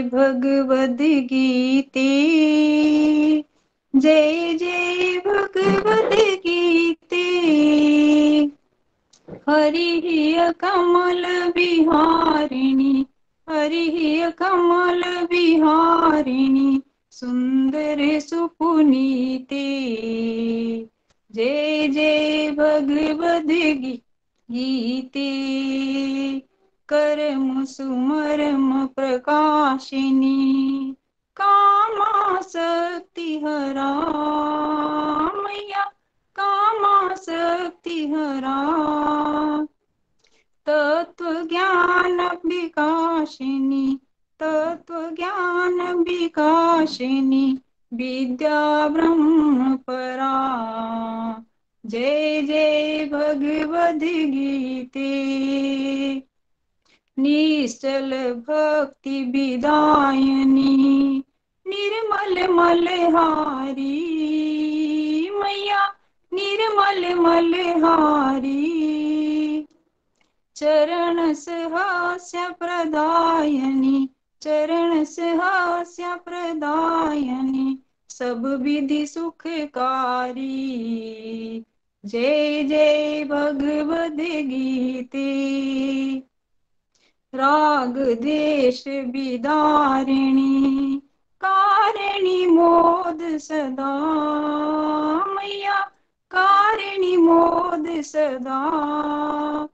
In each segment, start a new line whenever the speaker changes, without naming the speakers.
भगवद गीते, जय जय भगवद गीते। हरि कमल विहारिणी, हरि कमल विहारिणी, सुंदर सुपुनीते। जय जय भगवद गीते। करम सुमरम प्रकाशिनी, कामासक्ति हरा मैया, कामासक्ति हरा। तत्व ज्ञान विकासिनी, तत्व ज्ञान विकासिनी, विद्या ब्रह्म परा। जय जय भगवद गीते। निश्चल भक्ति विदायनी, निर्मल मलहारी मैया, निर्मल मलहारी। चरण सहस्य प्रदायनी, चरण सहस्य प्रदायनी, सब विधि सुखकारी। जय जय भगवद गीते। राग देश विदारिणी, कारिणी मोद सदा मैया, कारिणी मोद सदा।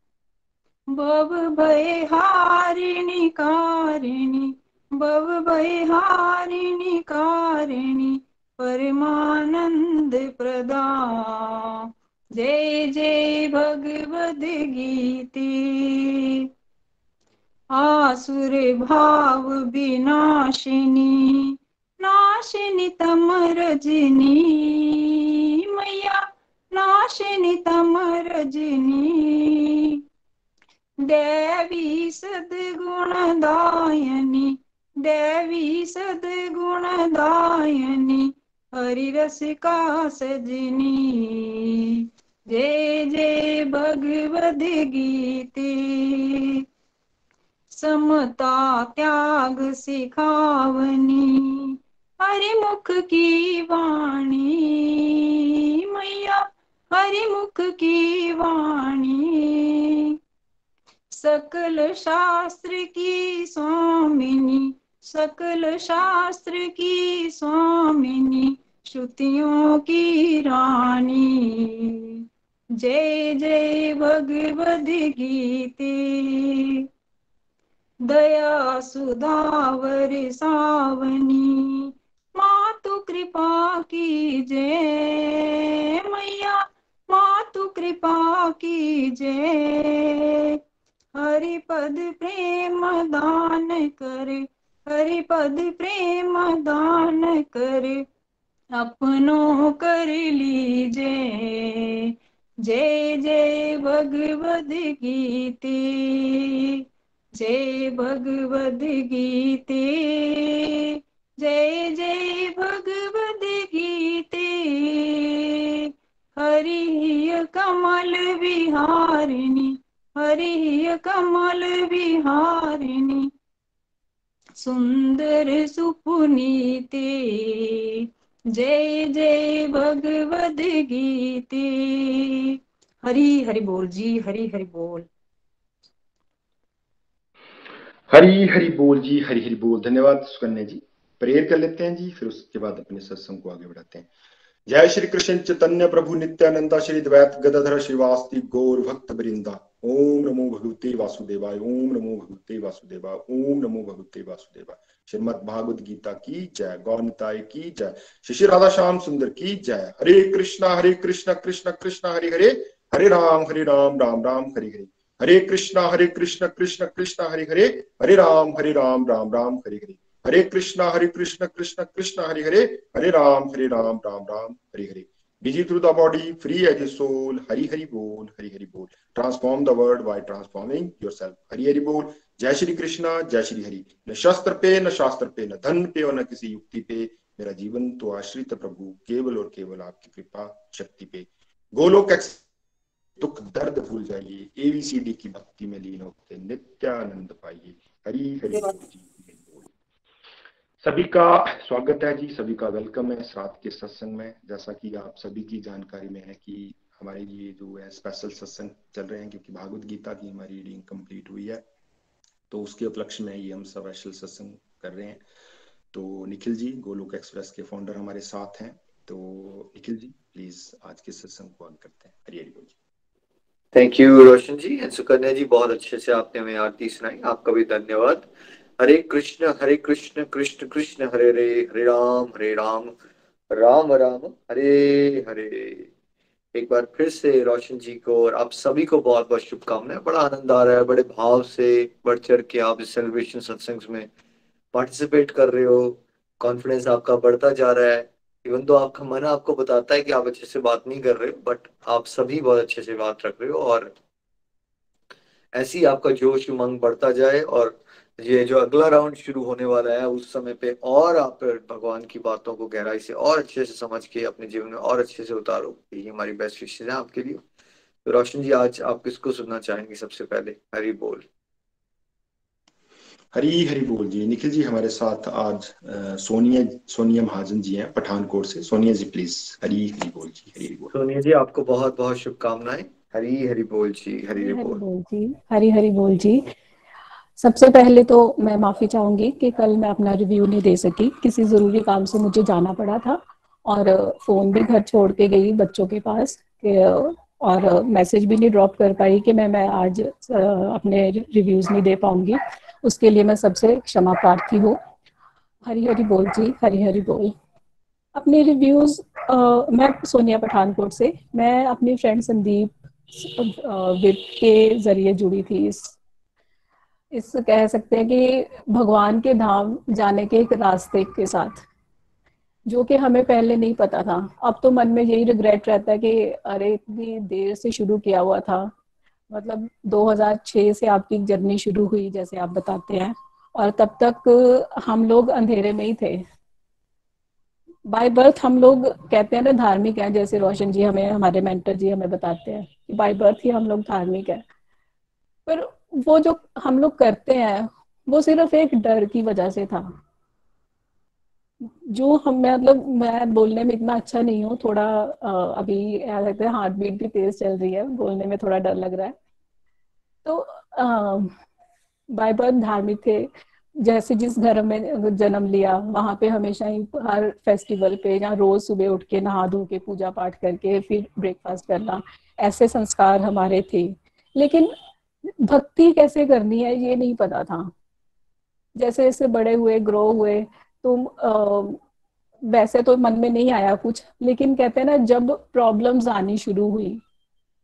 भव भय हारिणी कारिणी, भव भय हारिणी कारिणी, परमानंद प्रदा। जय जय भगवद गीते। आसुर भाव विनाशिनी, नाशिनी तम रजनी मैया, नाशिनी तम रजनी। देवी सद्गुण दायनी, देवी सद्गुण दायनी, हरि रस का सजनी। जय जय भगवद गीते। समता त्याग सिखावनी, हरि मुख की वाणी मैया, हरि मुख की वाणी। सकल शास्त्र की स्वामिनी, सकल शास्त्र की स्वामिनी, श्रुतियों की रानी। जय जय भगवद गीते। दया सुधावर सावनी, मातु कृपा की जय मैया, मातु कृपा की जय। हरिपद प्रेम दान कर, हरिपद प्रेम दान कर, अपनों कर लीजे। जय जय भगवद गीते। जय भगवद गीते। जय जय भगवद गीते। हरि कमल विहारिणी, हरि कमल विहारिणी, सुंदर सुपुनीते। जय जय भगवद गीते। हरि हरि बोल जी, हरि हरि बोल।
हरी हरी बोल जी, हरी हरी बोल। धन्यवाद सुकन्या जी। प्रेयर कर लेते हैं जी, फिर उसके बाद अपने सत्संग को आगे बढ़ाते हैं। जय श्री कृष्ण चैतन्य प्रभु नित्यानंदा, श्री द्वैत गदाधर श्रीवास्ति गौर भक्त वृंदा। ओम नमो भगवते वासुदेवाय, ओम नमो भगवते वासुदेवाय, ओम नमो भगवते वासुदेवाय। श्रीमद् भागवत गीता की जय, गौनिताय की जय, श्री राधा श्याम सुंदर की जय। हरे कृष्णा कृष्ण कृष्ण हरे हरे, हरे राम राम राम हरे हरे। हरे कृष्णा कृष्ण कृष्ण हरे हरे, हरे राम राम राम हरे हरे। हरे कृष्णा कृष्ण कृष्ण हरे हरे, हरे Ram Ram Ram Hare Hare. Busy through the body, free as a soul. Hari Hari Bol, Hari Hari Bol. Transform the world by transforming yourself. Hari Hari Bol. जय श्री कृष्णा, जय श्री हरि। न शस्त्र पे, न शास्त्र पे, न धन पे और न किसी युक्ति पे, मेरा जीवन तो आश्रित प्रभु केवल और केवल आपकी कृपा शक्ति पे। गोलोक दुख दर्द भूल जाइए, एबीसीडी की भक्ति में लीन होते नित्यानंद पाइए। हरी हरि बोल जी। सभी का स्वागत है जी, सभी का वेलकम है रात के सत्संग में। जैसा कि आप सभी की जानकारी में है कि हमारे ये जो है स्पेशल सत्संग चल रहे हैं, क्योंकि भागवत गीता की हमारी रीडिंग कंप्लीट हुई है, तो उसके उपलक्ष्य में ये हम स्पेशल सत्संग कर रहे हैं। तो निखिल जी, गोलोक एक्सप्रेस के फाउंडर हमारे साथ हैं। तो निखिल जी प्लीज आज के सत्संग को आगे करते हैं। हरी हरि बोल जी।
Thank you Roshan ji and Sukanya ji, बहुत अच्छे से आपने हमें आरती सुनाई, आपका भी धन्यवाद। हरे कृष्ण कृष्ण कृष्ण हरे हरे, हरे राम राम राम हरे हरे। एक बार फिर से रोशन जी को और आप सभी को बहुत बहुत शुभकामनाएं। बड़ा आनंद आ रहा है, बड़े भाव से बढ़ चढ़ के आप इस सेलिब्रेशन सत्संग में पार्टिसिपेट कर रहे हो। कॉन्फिडेंस आपका बढ़ता जा रहा है। इवन तो आपका मन आपको बताता है कि आप अच्छे से बात नहीं कर रहे हो, बट आप सभी बहुत अच्छे से बात रख रहे हो, और ऐसे ही आपका जोश उमंग बढ़ता जाए। और ये जो अगला राउंड शुरू होने वाला है उस समय पे और आप भगवान की बातों को गहराई से और अच्छे से समझ के अपने जीवन में और अच्छे से उतारो, ये हमारी बेस्ट विशेष है आपके लिए। तो रोशन जी, आज आप किसको सुनना चाहेंगे सबसे पहले? हरी बोल।
हरी हरि बोल जी। निखिल जी हमारे साथ आज सोनिया महाजन जी हैं पठानकोट से। सोनिया जी प्लीज। हरी हरि बोल जी, हरी हरि बोल।
सोनिया जी, आपको बहुत बहुत शुभकामनाएं। हरी हरि बोल जी, हरी
हरी
हरि
हरी
बोल।
बोल जी, हरी हरी बोल जी। सबसे पहले तो मैं माफ़ी चाहूँगी कि कल मैं अपना रिव्यू नहीं दे सकी, किसी ज़रूरी काम से मुझे जाना पड़ा था और फ़ोन भी घर छोड़ के गई बच्चों के पास कि और मैसेज भी नहीं ड्रॉप कर पाई कि मैं आज अपने रिव्यूज़ नहीं दे पाऊँगी। उसके लिए मैं सबसे क्षमा प्रार्थी हूँ। हरी हरी बोल जी, हरी हरी बोल। अपने रिव्यूज़ मैं सोनिया पठानकोट से, मैं अपनी फ्रेंड संदीप विप के ज़रिए जुड़ी थी इस कह सकते हैं कि भगवान के धाम जाने के एक रास्ते के साथ, जो कि हमें पहले नहीं पता था। अब तो मन में यही रिग्रेट रहता है कि अरे इतनी देर से शुरू किया हुआ था। मतलब 2006 से आपकी जर्नी शुरू हुई जैसे आप बताते हैं, और तब तक हम लोग अंधेरे में ही थे। बाय बर्थ हम लोग कहते हैं ना धार्मिक हैं, जैसे रोशन जी हमें, हमारे मेंटर जी हमें बताते हैं कि बाय बर्थ ही हम लोग धार्मिक है। पर वो जो हम लोग करते हैं वो सिर्फ एक डर की वजह से था। जो हम मतलब मैं बोलने में इतना अच्छा नहीं हूँ, थोड़ा अभी क्या कहते हैं हार्ट बीट भी तेज चल रही है, बोलने में थोड़ा डर लग रहा है। तो बाय बर्थ धार्मिक थे। जैसे जिस घर में जन्म लिया वहां पे हमेशा ही हर फेस्टिवल पे या रोज सुबह उठ के नहा धो के पूजा पाठ करके फिर ब्रेकफास्ट करना, ऐसे संस्कार हमारे थे। लेकिन भक्ति कैसे करनी है ये नहीं पता था। जैसे जैसे बड़े हुए, ग्रो हुए, तो वैसे तो मन में नहीं आया कुछ, लेकिन कहते हैं ना जब प्रॉब्लम्स आनी शुरू हुई,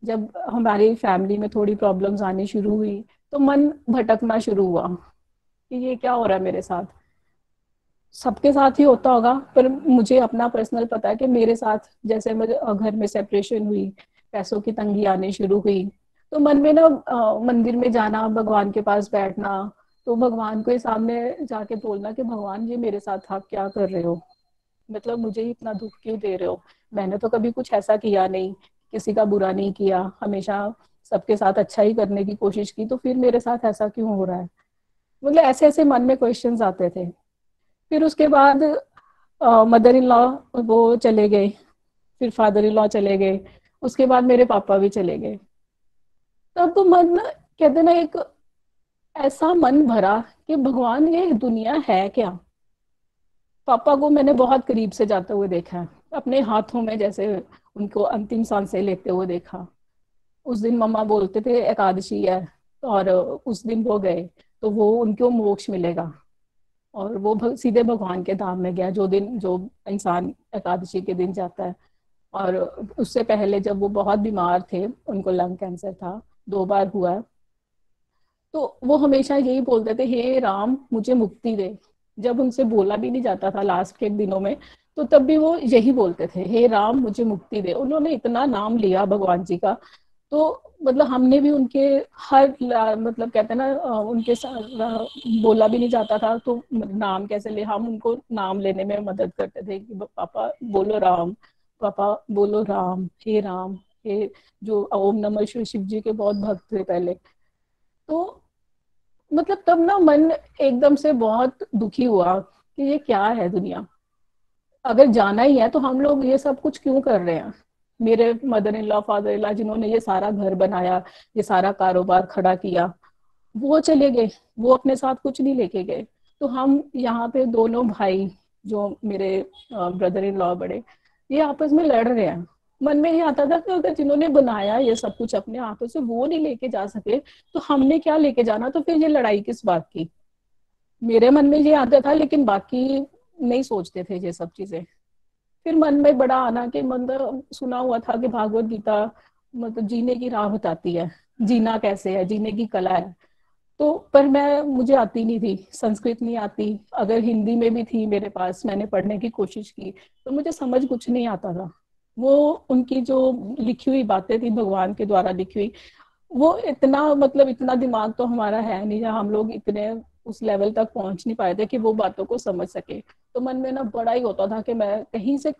जब हमारी फैमिली में थोड़ी प्रॉब्लम्स आनी शुरू हुई, तो मन भटकना शुरू हुआ कि ये क्या हो रहा है मेरे साथ। सबके साथ ही होता होगा, पर मुझे अपना पर्सनल पता है कि मेरे साथ जैसे मुझे घर में सेपरेशन हुई, पैसों की तंगी आनी शुरू हुई, तो मन में ना मंदिर में जाना, भगवान के पास बैठना, तो भगवान के सामने जाके बोलना कि भगवान ये मेरे साथ आप क्या कर रहे हो, मतलब मुझे इतना दुख क्यों दे रहे हो। मैंने तो कभी कुछ ऐसा किया नहीं, किसी का बुरा नहीं किया, हमेशा सबके साथ अच्छा ही करने की कोशिश की, तो फिर मेरे साथ ऐसा क्यों हो रहा है। मतलब ऐसे ऐसे मन में क्वेश्चंस आते थे। फिर उसके बाद मदर इन लॉ वो चले गए, फिर फादर इन लॉ चले गए, उसके बाद मेरे पापा भी चले गए। तब तो मन ना, कहते ना एक ऐसा मन भरा कि भगवान ये दुनिया है क्या। पापा को मैंने बहुत करीब से जाते हुए देखा है, अपने हाथों में जैसे उनको अंतिम सांसें लेते हुए देखा। उस दिन मम्मा बोलते थे एकादशी है, और उस दिन वो गए तो वो उनको मोक्ष मिलेगा, और वो सीधे भगवान के धाम में गया जो दिन जो इंसान एकादशी के दिन जाता है। और उससे पहले जब वो बहुत बीमार थे, उनको लंग कैंसर था, 2 बार हुआ है, तो वो हमेशा यही बोलते थे हे राम मुझे मुक्ति दे। जब उनसे बोला भी नहीं जाता था लास्ट के दिनों में, तो तब भी वो यही बोलते थे हे राम मुझे मुक्ति दे। उन्होंने इतना नाम लिया भगवान जी का, तो मतलब हमने भी उनके हर मतलब कहते हैं ना उनके साथ बोला भी नहीं जाता था, तो नाम कैसे ले, हम उनको नाम लेने में मदद करते थे कि पापा बोलो राम, पापा बोलो राम, हे राम, हे, जो ओम नमः शिव, शिव जी के बहुत भक्त थे पहले। तो मतलब तब ना मन एकदम से बहुत दुखी हुआ कि ये क्या है दुनिया, अगर जाना ही है तो हम लोग ये सब कुछ क्यों कर रहे हैं। मेरे mother in law, father in law, जिन्होंने ये सारा घर बनाया, ये सारा कारोबार खड़ा किया, वो चले गए, वो अपने साथ कुछ नहीं लेके गए। तो हम यहाँ पे दोनों भाई, जो मेरे ब्रदर इन लॉ बड़े, ये आपस में लड़ रहे हैं। मन में ये आता था कि अगर जिन्होंने बनाया ये सब कुछ अपने हाथों से वो नहीं लेके जा सके, तो हमने क्या लेके जाना, तो फिर ये लड़ाई किस बात की। मेरे मन में ये आता था, लेकिन बाकी नहीं सोचते थे ये सब चीजें। फिर मन में बड़ा आना कि मतलब सुना हुआ था कि भागवत गीता मतलब जीने की राह बताती है, जीना कैसे है, जीने की कला है। तो पर मैं, मुझे आती नहीं थी, संस्कृत नहीं आती, अगर हिंदी में भी थी मेरे पास, मैंने पढ़ने की कोशिश की, तो मुझे समझ कुछ नहीं आता था। वो उनकी जो लिखी हुई बातें थी, भगवान के द्वारा लिखी हुई, वो इतना मतलब इतना दिमाग तो हमारा है नहीं, जहाँ हम लोग इतने उस लेवल तक पहुंच नहीं पाए थे कि वो बातों को समझ सके। तो मन में ना बड़ा ही होता था कि मैं कहीं से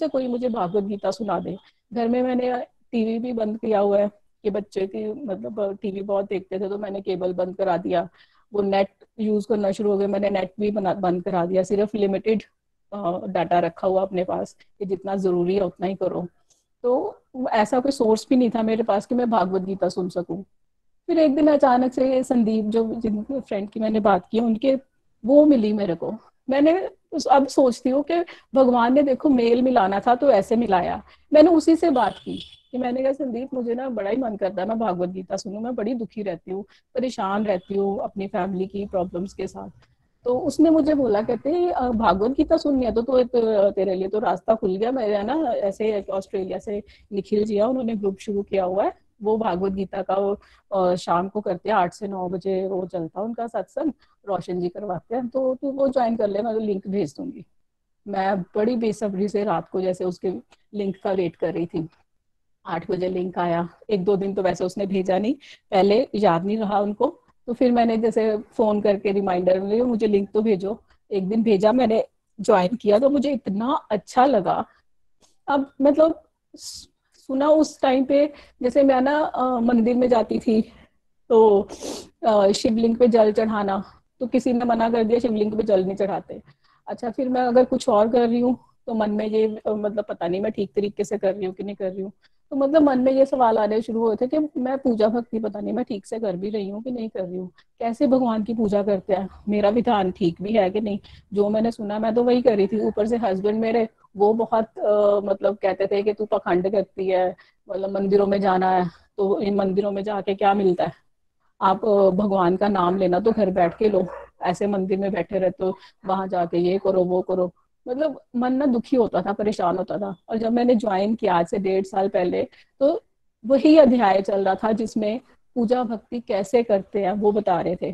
कोई मुझे भागवत गीता सुना दे। घर में मैंने टीवी भी बंद किया हुआ है कि बच्चे की मतलब टीवी बहुत देखते थे, तो मैंने केबल बंद करा दिया, वो नेट यूज करना शुरू हो गया, मैंने नेट भी बंद करा दिया, सिर्फ लिमिटेड डाटा रखा हुआ अपने पास कि जितना जरूरी है उतना ही करो। तो ऐसा कोई सोर्स भी नहीं था मेरे पास कि मैं भागवत गीता सुन सकूं। फिर एक दिन अचानक से संदीप, जो जिन फ्रेंड की मैंने बात की, उनके वो मिली मेरे को। मैंने अब सोचती हूँ कि भगवान ने देखो मेल मिलाना था तो ऐसे मिलाया। मैंने उसी से बात की कि मैंने कहा संदीप, मुझे ना बड़ा ही मन करता है मैं भागवत गीता सुनूं, मैं बड़ी दुखी रहती हूँ, परेशान रहती हूँ अपनी फैमिली की प्रॉब्लम्स के साथ। तो उसने मुझे बोला, कहते भागवत गीता सुननी है तो तेरे लिए तो रास्ता खुल गया। मेरे ना ऐसे ऑस्ट्रेलिया से निखिल जी है, उन्होंने ग्रुप शुरू किया हुआ है, वो भागवत गीता का शाम को करते हैं 8 से 9 बजे, वो चलता है उनका सत्संग, रोशन जी करवाते हैं। तो तू वो ज्वाइन कर ले, मैं तो लिंक भेज दूंगी। मैं बड़ी बेसब्री से रात को जैसे उसके लिंक का वेट कर रही थी। 8 बजे लिंक आया, 1-2 दिन तो वैसे उसने भेजा नहीं, पहले याद नहीं रहा उनको। तो फिर मैंने जैसे फोन करके रिमाइंडर में, मुझे लिंक तो भेजो। एक दिन भेजा, मैंने ज्वाइन किया, तो मुझे इतना अच्छा लगा। अब मतलब सुना उस टाइम पे, जैसे मैं ना मंदिर में जाती थी, तो शिवलिंग पे जल चढ़ाना, तो किसी ने मना कर दिया शिवलिंग पे जल नहीं चढ़ाते। अच्छा, फिर मैं अगर कुछ और कर रही हूँ तो मन में ये मतलब पता नहीं मैं ठीक तरीके से कर रही हूँ कि नहीं कर रही हूँ। तो मतलब मन में ये सवाल आने शुरू हुए थे कि मैं पूजा भक्ति पता नहीं मैं ठीक से कर भी रही हूँ कि नहीं कर रही हूँ, कैसे भगवान की पूजा करते हैं, मेरा विधान ठीक भी है कि नहीं। जो मैंने सुना मैं तो वही कर रही थी। ऊपर से हस्बैंड मेरे, वो बहुत मतलब कहते थे कि तू पखंड करती है, मतलब मंदिरों में जाना है तो इन मंदिरों में जाके क्या मिलता है, आप भगवान का नाम लेना तो घर बैठ के लो, ऐसे मंदिर में बैठे रहते हो, वहां जाके ये करो वो करो। मतलब मन ना दुखी होता था, परेशान होता था। और जब मैंने ज्वाइन किया आज से 1.5 साल पहले, तो वही अध्याय चल रहा था जिसमें पूजा भक्ति कैसे करते हैं वो बता रहे थे।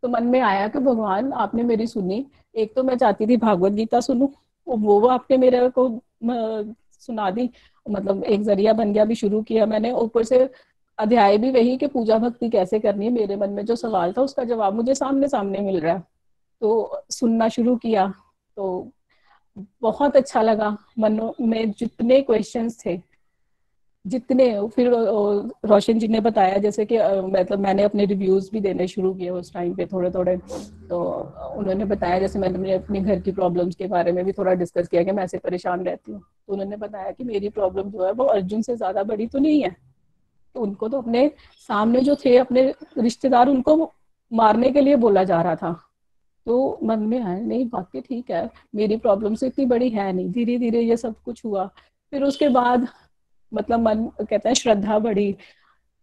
तो मन में आया कि भगवान आपने मेरी सुनी। एक तो मैं चाहती थी भागवत गीता सुनूं, वो आपने मेरे को सुना दी, मतलब एक जरिया बन गया, भी शुरू किया मैंने। ऊपर से अध्याय भी वही कि पूजा भक्ति कैसे करनी है, मेरे मन में जो सवाल था उसका जवाब मुझे सामने सामने मिल रहा है। तो सुनना शुरू किया, तो बहुत अच्छा लगा। मन में जितने क्वेश्चंस थे, जितने, फिर रोशन जी ने बताया जैसे कि मतलब मैंने अपने रिव्यूज भी देने शुरू किए उस टाइम पे थोड़े थोड़े। तो उन्होंने बताया, जैसे मैंने अपने घर की प्रॉब्लम्स के बारे में भी थोड़ा डिस्कस किया कि मैं ऐसे परेशान रहती हूँ, तो उन्होंने बताया कि मेरी प्रॉब्लम जो है वो अर्जुन से ज्यादा बड़ी तो नहीं है। तो उनको तो अपने सामने जो थे अपने रिश्तेदार, उनको मारने के लिए बोला जा रहा था। तो मन में आया नहीं, बात ठीक है, मेरी प्रॉब्लम से इतनी बड़ी है नहीं। धीरे धीरे ये सब कुछ हुआ। फिर उसके बाद मतलब मन कहता है श्रद्धा बढ़ी,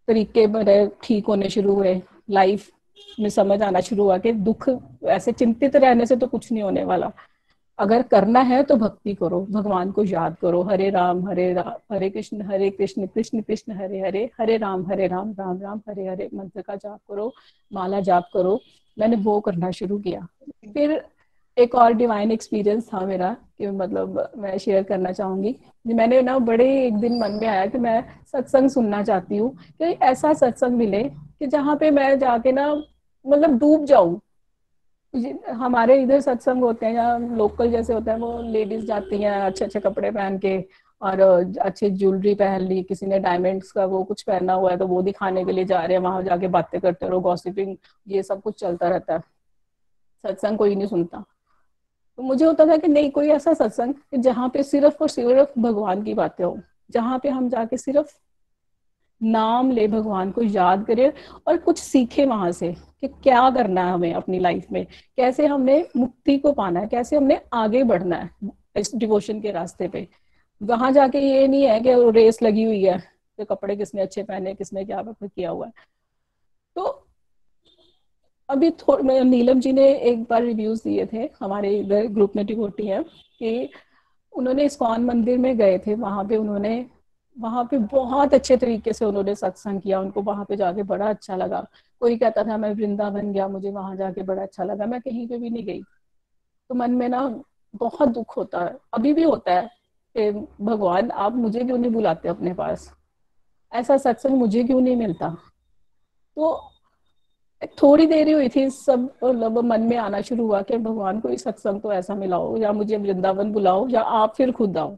तरीके मेरे ठीक होने शुरू हुए, लाइफ में समझ आना शुरू हुआ कि दुख, ऐसे चिंतित रहने से तो कुछ नहीं होने वाला। अगर करना है तो भक्ति करो, भगवान को याद करो, हरे राम हरे कृष्ण कृष्ण कृष्ण हरे हरे, हरे राम राम राम हरे हरे, मंत्र का जाप करो, माला जाप करो। मैंने वो करना शुरू किया। फिर एक और डिवाइन एक्सपीरियंस था मेरा कि मतलब मैं शेयर करना चाहूंगी। मैंने ना बड़े एक दिन मन में आया कि मैं सत्संग सुनना चाहती हूँ, कि ऐसा सत्संग मिले कि जहाँ पे मैं जाके ना मतलब डूब जाऊं। हमारे इधर सत्संग होते हैं या लोकल जैसे होता है, वो लेडीज जाती हैं अच्छे अच्छे कपड़े पहन के और अच्छी ज्वेलरी पहन ली, किसी ने डायमंड्स का वो कुछ पहना हुआ है तो वो दिखाने के लिए जा रहे हैं, वहां जाके बातें करते रहो, गॉसिपिंग, ये सब कुछ चलता रहता है, सत्संग कोई नहीं सुनता। तो मुझे होता था कि नहीं, कोई ऐसा सत्संग जहाँ पे सिर्फ और सिर्फ भगवान की बातें हो, जहाँ पे हम जाके सिर्फ नाम ले, भगवान को याद करें और कुछ सीखे वहां से कि क्या करना है हमें अपनी लाइफ में, कैसे हमने मुक्ति को पाना है, कैसे हमने आगे बढ़ना है इस डिवोशन के रास्ते पे। वहां जाके ये नहीं है कि रेस लगी हुई है कि कपड़े किसने अच्छे पहने, किसने क्या किया हुआ है। तो अभी नीलम जी ने एक बार रिव्यूज दिए थे, हमारे इधर ग्रुप में डिवोटी है, कि उन्होंने इस्कॉन मंदिर में गए थे, वहां पे बहुत अच्छे तरीके से उन्होंने सत्संग किया, उनको वहां पे जाके बड़ा अच्छा लगा। कोई कहता था मैं वृंदावन गया, मुझे वहां जाके बड़ा अच्छा लगा, मैं कहीं पे भी नहीं गई। तो मन में ना बहुत दुख होता है, अभी भी होता है कि भगवान आप मुझे क्यों नहीं बुलाते अपने पास, ऐसा सत्संग मुझे क्यों नहीं मिलता। तो थोड़ी देर ही हुई थी, सब मतलब मन में आना शुरू हुआ कि भगवान कोई सत्संग तो ऐसा मिलाओ, या मुझे वृंदावन बुलाओ, या आप फिर खुद आओ।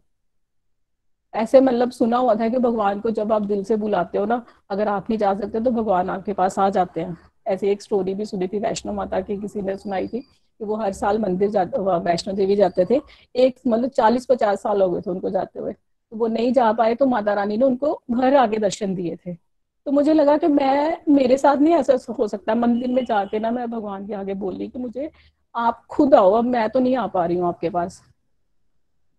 ऐसे मतलब सुना हुआ था कि भगवान को जब आप दिल से बुलाते हो ना, अगर आप नहीं जा सकते तो भगवान आपके पास आ जाते हैं। ऐसी एक स्टोरी भी सुनी थी वैष्णो माता की, किसी ने सुनाई थी कि वो हर साल मंदिर जाते, वैष्णो देवी जाते थे। एक मतलब 40-50 साल हो गए थे उनको जाते हुए, तो वो नहीं जा पाए तो माता रानी ने उनको घर आके दर्शन दिए थे। तो मुझे लगा कि मैं, मेरे साथ नहीं ऐसा हो सकता, मंदिर में जाके ना मैं भगवान के आगे बोली कि मुझे आप खुद आओ, अब मैं तो नहीं आ पा रही हूँ आपके पास।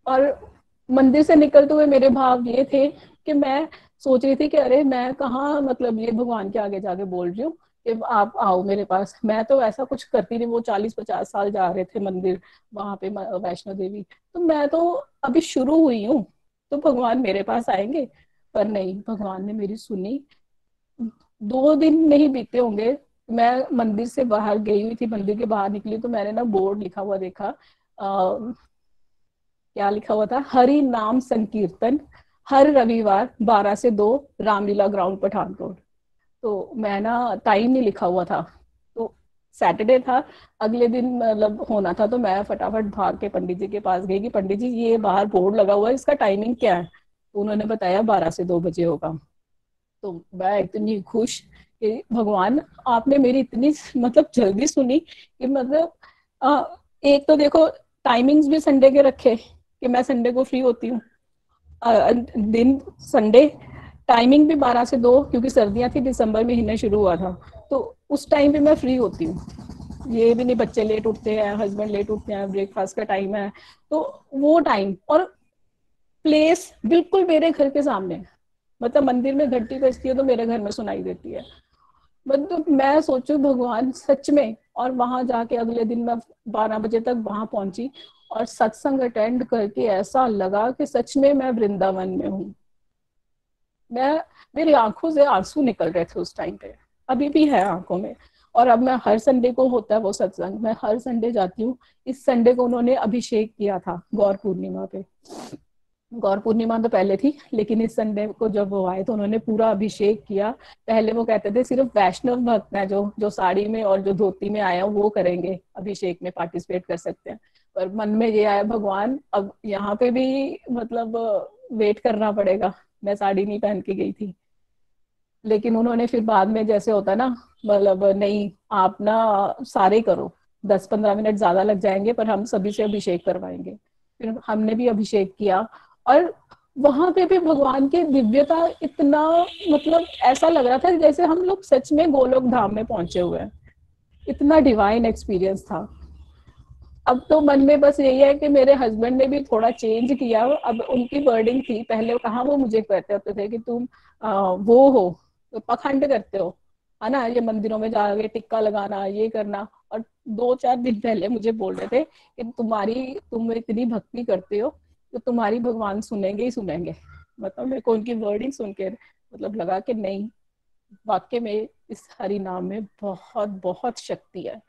और मंदिर से निकलते हुए मेरे भाव ये थे कि मैं सोच रही थी कि अरे मैं कहाँ मतलब ये भगवान के आगे जाके बोल रही हूँ कि आप आओ मेरे पास, मैं तो ऐसा कुछ करती नहीं। वो 40-50 साल जा रहे थे मंदिर वहां पे वैष्णो देवी, तो मैं तो अभी शुरू हुई हूँ, तो भगवान मेरे पास आएंगे। पर नहीं, भगवान ने मेरी सुनी। 2 दिन नहीं बीते होंगे, मैं मंदिर से बाहर गई हुई थी, मंदिर के बाहर निकली तो मैंने ना बोर्ड लिखा हुआ देखा, क्या लिखा हुआ था, हरि नाम संकीर्तन हर रविवार 12 से 2, रामलीला ग्राउंड पठानकोट। तो मैं ना, टाइम नहीं लिखा हुआ था, तो सैटरडे था, अगले दिन मतलब होना था, तो मैं फटाफट भाग के पंडित जी के पास गई कि पंडित जी ये बाहर बोर्ड लगा हुआ है, इसका टाइमिंग क्या है। तो उन्होंने बताया 12 से 2 बजे होगा। तो मैं इतनी खुश कि भगवान आपने मेरी इतनी मतलब जल्दी सुनी कि मतलब एक तो देखो टाइमिंग्स भी संडे के रखे कि मैं संडे को फ्री होती हूँ, दिन संडे, टाइमिंग भी 12 से 2, क्योंकि सर्दियां थी, दिसंबर महीने शुरू हुआ था, तो उस टाइम पे मैं फ्री होती हूँ। ये भी नहीं बच्चे लेट उठते हैं, हस्बैंड लेट उठते हैं, ब्रेकफास्ट का टाइम है, तो वो टाइम और प्लेस बिल्कुल मेरे घर के सामने, मतलब मंदिर में घंटी बजती है तो मेरे घर में सुनाई देती है। मतलब मैं सोचू भगवान सच में, और वहां जाके अगले दिन मैं 12 बजे तक वहां पहुंची और सत्संग अटेंड करके ऐसा लगा कि सच में मैं वृंदावन में हूँ। मैं, मेरी आंखों से आंसू निकल रहे थे उस टाइम पे, अभी भी है आंखों में। और अब मैं हर संडे को होता है वो सत्संग, मैं हर संडे जाती हूँ। इस संडे को उन्होंने अभिषेक किया था गौर पूर्णिमा पे, गौर पूर्णिमा तो पहले थी, लेकिन इस संडे को जब वो आए तो उन्होंने पूरा अभिषेक किया। पहले वो कहते थे सिर्फ वैष्णव भक्त हैं जो जो साड़ी में और जो धोती में आए हैं वो करेंगे अभिषेक में पार्टिसिपेट कर सकते हैं। पर मन में ये आया भगवान अब यहाँ पे भी मतलब वेट करना पड़ेगा, मैं साड़ी नहीं पहन के गई थी। लेकिन उन्होंने फिर बाद में जैसे होता ना, मतलब नहीं आप ना सारे करो, 10-15 मिनट ज्यादा लग जाएंगे पर हम सभी से अभिषेक करवाएंगे। फिर हमने भी अभिषेक किया और वहां पे भी भगवान की दिव्यता इतना, मतलब ऐसा लग रहा था जैसे हम लोग सच में गोलोक धाम में पहुंचे हुए हैं, इतना डिवाइन एक्सपीरियंस था। अब तो मन में बस यही है कि मेरे हस्बैंड ने भी थोड़ा चेंज किया। अब उनकी वर्डिंग थी, पहले कहाँ वो मुझे कहते होते थे कि तुम वो हो, तो पखंड करते हो, है ना, ये मंदिरों में जाके टिक्का लगाना, ये करना। और 2-4 दिन पहले मुझे बोल रहे थे कि तुम इतनी भक्ति करते हो तो तुम्हारी भगवान सुनेंगे ही सुनेंगे। मतलब मेरे को उनकी वर्डिंग सुन के मतलब लगा कि नहीं, वाक्य में इस हरि नाम में बहुत बहुत शक्ति है।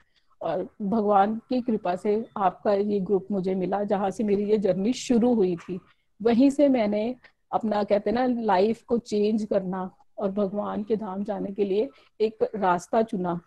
और भगवान की कृपा से आपका ये ग्रुप मुझे मिला, जहाँ से मेरी ये जर्नी शुरू हुई थी। वहीं से मैंने अपना कहते हैं ना लाइफ को चेंज करना और भगवान के धाम जाने के लिए एक रास्ता चुना,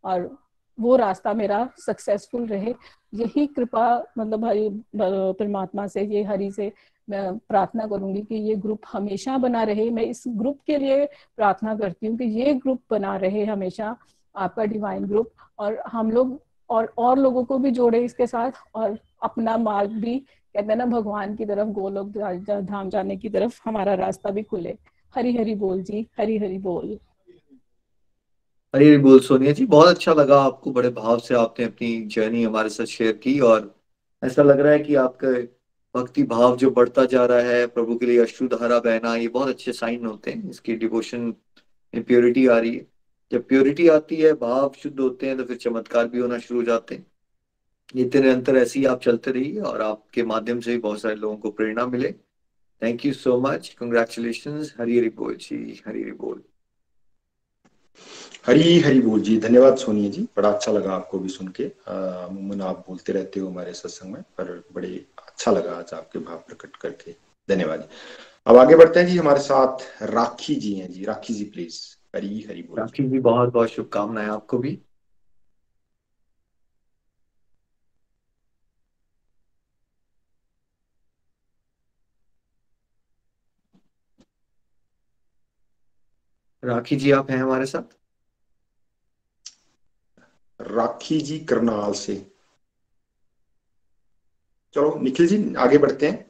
और वो रास्ता मेरा सक्सेसफुल रहे। यही कृपा मतलब हरि परमात्मा से, ये हरि से मैं प्रार्थना करूंगी कि ये ग्रुप हमेशा बना रहे। मैं इस ग्रुप के लिए प्रार्थना करती हूँ कि ये ग्रुप बना रहे हमेशा, आपका डिवाइन ग्रुप, और हम लोग और लोगों को भी जोड़े इसके साथ, और अपना मार्ग भी कहते हैं ना भगवान की तरफ, गोलोक धाम जाने की तरफ हमारा रास्ता भी खुले। हरी हरी बोल जी, हरी हरी बोल।
हरी हरी बोल सोनिया जी, बहुत अच्छा लगा। आपको बड़े भाव से आपने अपनी जर्नी हमारे साथ शेयर की, और ऐसा लग रहा है कि आपका भक्ति भाव जो बढ़ता जा रहा है, प्रभु के लिए अश्रुधारा बहना, ये बहुत अच्छे साइन होते हैं इसकी। डिवोशन में प्योरिटी आ रही है। जब प्योरिटी आती है, भाव शुद्ध होते हैं, तो फिर चमत्कार भी होना शुरू हो जाते हैं। ये निरंतर ऐसे ही आप चलते रहिए, और आपके माध्यम से भी बहुत सारे लोगों को प्रेरणा मिले। Thank you so much, congratulation. Hari Hari बोल जी, हरी हरी बोल।
हरी हरी बोल जी। धन्यवाद सोनिया जी, बड़ा अच्छा लगा आपको भी सुन के। अमूमन आप बोलते रहते हो हमारे सत्संग में, पर बड़े अच्छा लगा आज आपके भाव प्रकट करके। धन्यवाद। अब आगे बढ़ते हैं जी, हमारे साथ राखी जी हैं जी। राखी जी प्लीज। हरी हरी बोल जी।
राखी जी, बहुत बहुत शुभकामनाएं आपको भी। राखी जी, आप हैं हमारे साथ?
राखी जी करनाल से। चलो निखिल जी आगे बढ़ते हैं।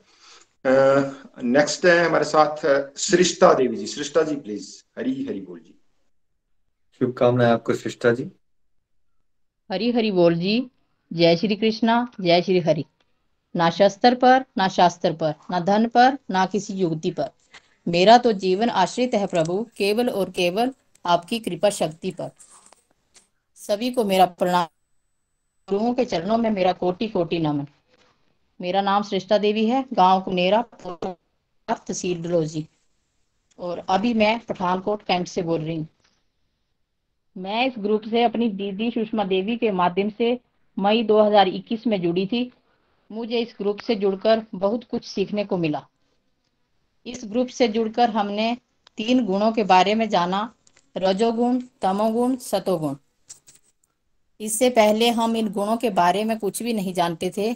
नेक्स्ट है हमारे साथ सृष्टा देवी जी। सृष्टा जी प्लीज। हरी हरी बोल जी।
शुभकामनाएं आपको सृष्टा जी।
हरी हरि बोल जी। जय श्री कृष्णा, जय श्री हरि। ना शस्त्र पर, ना शास्त्र पर, ना धन पर, ना किसी युक्ति पर, मेरा तो जीवन आश्रित है प्रभु केवल और केवल आपकी कृपा शक्ति पर। सभी को मेरा प्रणाम। गुरुओं के चरणों में मेरा कोटि कोटि नमन। मेरा नाम सृष्टा देवी है, गांव कुनेरा, तहसील डलहौजी, और अभी मैं पठानकोट कैंट से बोल रही हूँ। मैं इस ग्रुप से अपनी दीदी सुषमा देवी के माध्यम से मई 2021 में जुड़ी थी। मुझे इस ग्रुप से जुड़कर बहुत कुछ सीखने को मिला। इस ग्रुप से जुड़कर हमने 3 गुणों के बारे में जाना, रजोगुण, तमोगुण, सतोगुण। इससे पहले हम इन गुणों के बारे में कुछ भी नहीं जानते थे।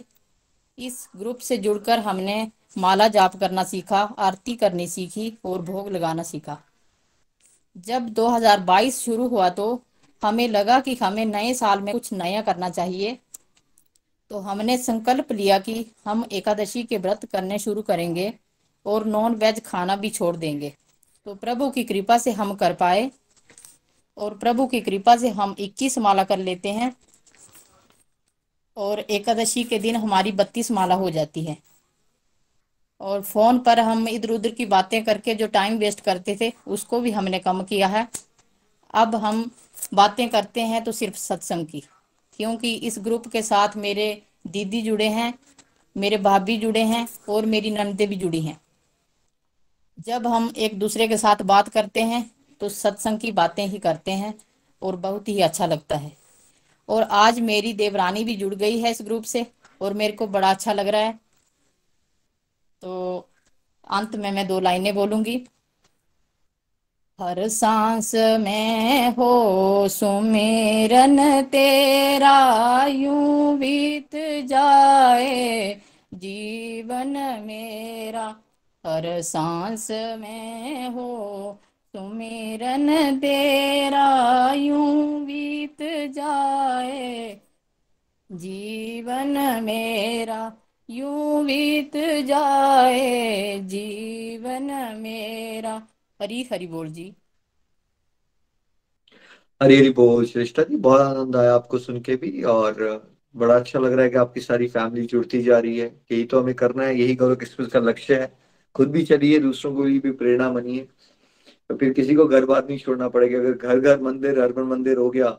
इस ग्रुप से जुड़कर हमने माला जाप करना सीखा, आरती करनी सीखी और भोग लगाना सीखा। जब 2022 शुरू हुआ तो हमें लगा कि हमें नए साल में कुछ नया करना चाहिए। तो हमने संकल्प लिया कि हम एकादशी के व्रत करने शुरू करेंगे और नॉन वेज खाना भी छोड़ देंगे। तो प्रभु की कृपा से हम कर पाए, और प्रभु की कृपा से हम 21 माला कर लेते हैं, और एकादशी के दिन हमारी 32 माला हो जाती है। और फोन पर हम इधर उधर की बातें करके जो टाइम वेस्ट करते थे उसको भी हमने कम किया है। अब हम बातें करते हैं तो सिर्फ सत्संग की, क्योंकि इस ग्रुप के साथ मेरे दीदी जुड़े हैं, मेरे भाभी जुड़े हैं और मेरी ननदें भी जुड़ी हैं। जब हम एक दूसरे के साथ बात करते हैं तो सत्संग की बातें ही करते हैं और बहुत ही अच्छा लगता है। और आज मेरी देवरानी भी जुड़ गई है इस ग्रुप से और मेरे को बड़ा अच्छा लग रहा है। तो अंत में मैं 2 लाइनें बोलूंगी। हर सांस में हो सुमिरन तेरा, यूं बीत जाए जीवन मेरा। हर सांस में हो सुमिरन तेरा, यूं बीत जाए जीवन मेरा, यूं बीत जाए जीवन मेरा। हरी हरी बोल जी।
हरी हरी बोल श्रेष्ठा जी, बहुत आनंद आया आपको सुन के भी, और बड़ा अच्छा लग रहा है कि आपकी सारी फैमिली जुड़ती जा रही है। यही तो हमें करना है, यही गौरव एक्सप्रेस का लक्ष्य है। खुद भी चलिए, दूसरों को भी प्रेरणा बनिए, तो फिर किसी को घर बार नहीं छोड़ना पड़ेगा। अगर घर घर मंदिर, हर घर मंदिर हो गया,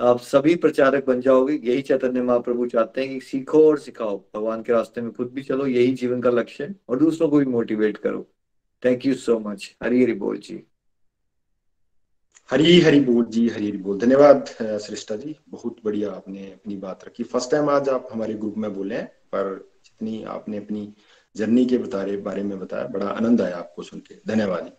आप सभी प्रचारक बन जाओगे। यही चैतन्य महाप्रभु चाहते हैं कि सीखो और सिखाओ, भगवान के रास्ते में खुद भी चलो, यही जीवन का लक्ष्य है, और दूसरों को भी मोटिवेट करो। Thank you so much. Hari Hari बोल जी।
हरी हरी बोल जी, हरी हरी बोल। धन्यवाद श्रेष्ठा जी, बहुत बढ़िया आपने अपनी बात रखी। फर्स्ट टाइम आज आप हमारे ग्रुप में बोले हैं, पर जितनी आपने अपनी जर्नी के बारे में बताया, बड़ा आनंद आया आपको सुन के। धन्यवाद जी।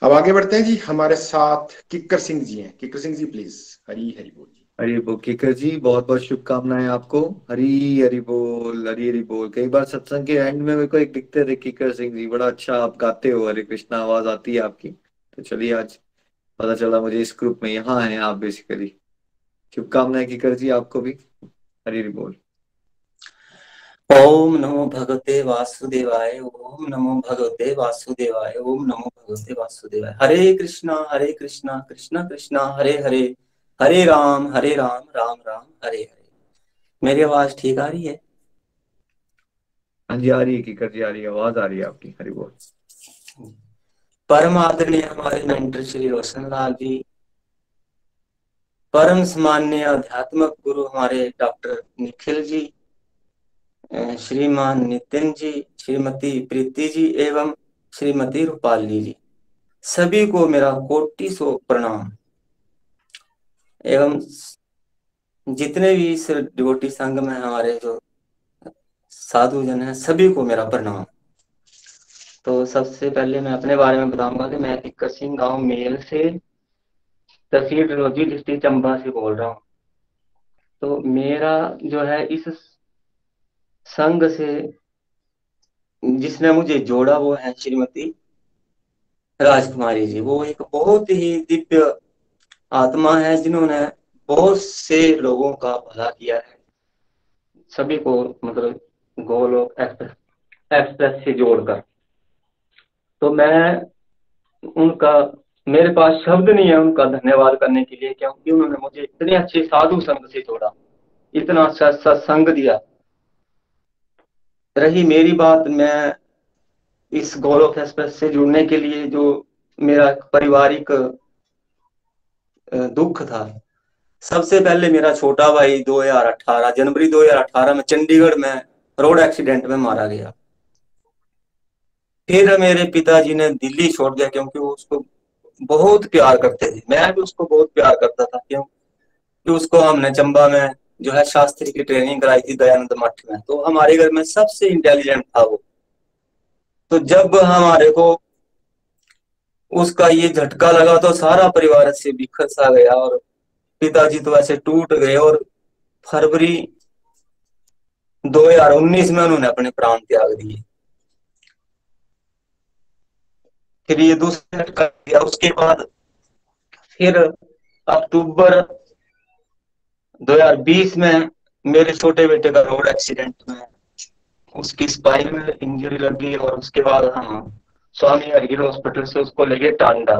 अब आगे बढ़ते हैं जी, हमारे साथ किक्कर सिंह जी हैं। किक्कर सिंह जी प्लीज, हरी हरी बोल जी।
हरी बोल किकर जी, बहुत बहुत शुभकामनाएं आपको। हरी हरी बोल, हरी हरी बोल। कई बार सत्संग के एंड में मेरे को एक दिखते थे किकर सिंह जी, बड़ा अच्छा आप गाते हो, हरे कृष्णा आवाज आती है आपकी। तो चलिए आज पता चला मुझे इस ग्रुप में यहाँ हैं आप बेसिकली। शुभकामनाएं किकर जी आपको भी। हरी हरी बोल।
ओम नमो भगवते वासुदेवाय, ओम नमो भगवते वासुदेवाय, ओम नमो भगवते वासुदेवाय। हरे कृष्णा कृष्णा कृष्णा हरे हरे, हरे राम राम राम हरे हरे। मेरी आवाज ठीक आ रही है?
हाँ जी आ रही है किकर जी, आ रही है, आवाज आ रही है आपकी। हरी बोल।
परम आदरणीय हमारे मेंटर श्री रोशन लाल जी, परम सम्माननीय अध्यात्मक गुरु हमारे डॉक्टर निखिल जी, श्रीमान नितिन जी, श्रीमती प्रीति जी एवं श्रीमती रूपाली जी, सभी को मेरा कोटि सौ प्रणाम। एवं जितने भी इस डिवोटी संघ में हमारे जो साधु जन हैं, सभी को मेरा प्रणाम। तो सबसे पहले मैं अपने बारे में बताऊंगा कि मैं किक्कर सिंह गांव मेल से, तहसील डलहौजी, डिस्ट्रिक्ट चंबा से बोल रहा हूँ। तो मेरा जो है इस संघ से जिसने मुझे जोड़ा वो है श्रीमती राजकुमारी जी। वो एक बहुत ही दिव्य आत्मा है जिन्होंने बहुत से लोगों का भला किया है, सभी को मतलब गोलोक एक्सप्रेस से जोड़कर। तो मैं उनका, मेरे पास शब्द नहीं है उनका धन्यवाद करने के लिए, क्योंकि उन्होंने मुझे इतने अच्छे साधु संघ से जोड़ा, इतना अच्छा सत्संग दिया। रही मेरी बात, मैं इस गोलोक एक्सप्रेस से जुड़ने के लिए जो मेरा पारिवारिक दुख था, सबसे पहले मेरा छोटा भाई 2018 जनवरी 2018 में चंडीगढ़ में रोड एक्सीडेंट में मारा गया। फिर मेरे पिताजी ने दिल्ली छोड़ दिया, क्योंकि वो उसको बहुत प्यार करते थे, मैं भी उसको बहुत प्यार करता था, क्योंकि उसको हमने चंबा में जो है शास्त्री की ट्रेनिंग कराई थी दयानंद मठ में। तो हमारे घर में सबसे इंटेलिजेंट था वो। तो जब हमारे को उसका ये झटका लगा तो सारा परिवार से बिखर सा गया, और पिताजी तो ऐसे टूट गए, और फरवरी 2019 में उन्होंने अपने प्राण त्याग दिए। फिर ये दूसरा झटका दिया, उसके बाद फिर अक्टूबर 2020 में मेरे छोटे बेटे का रोड एक्सीडेंट में उसकी स्पाइन में इंजरी लगी, और उसके बाद हम स्वामी हरगिल हॉस्पिटल से उसको लेके टांडा।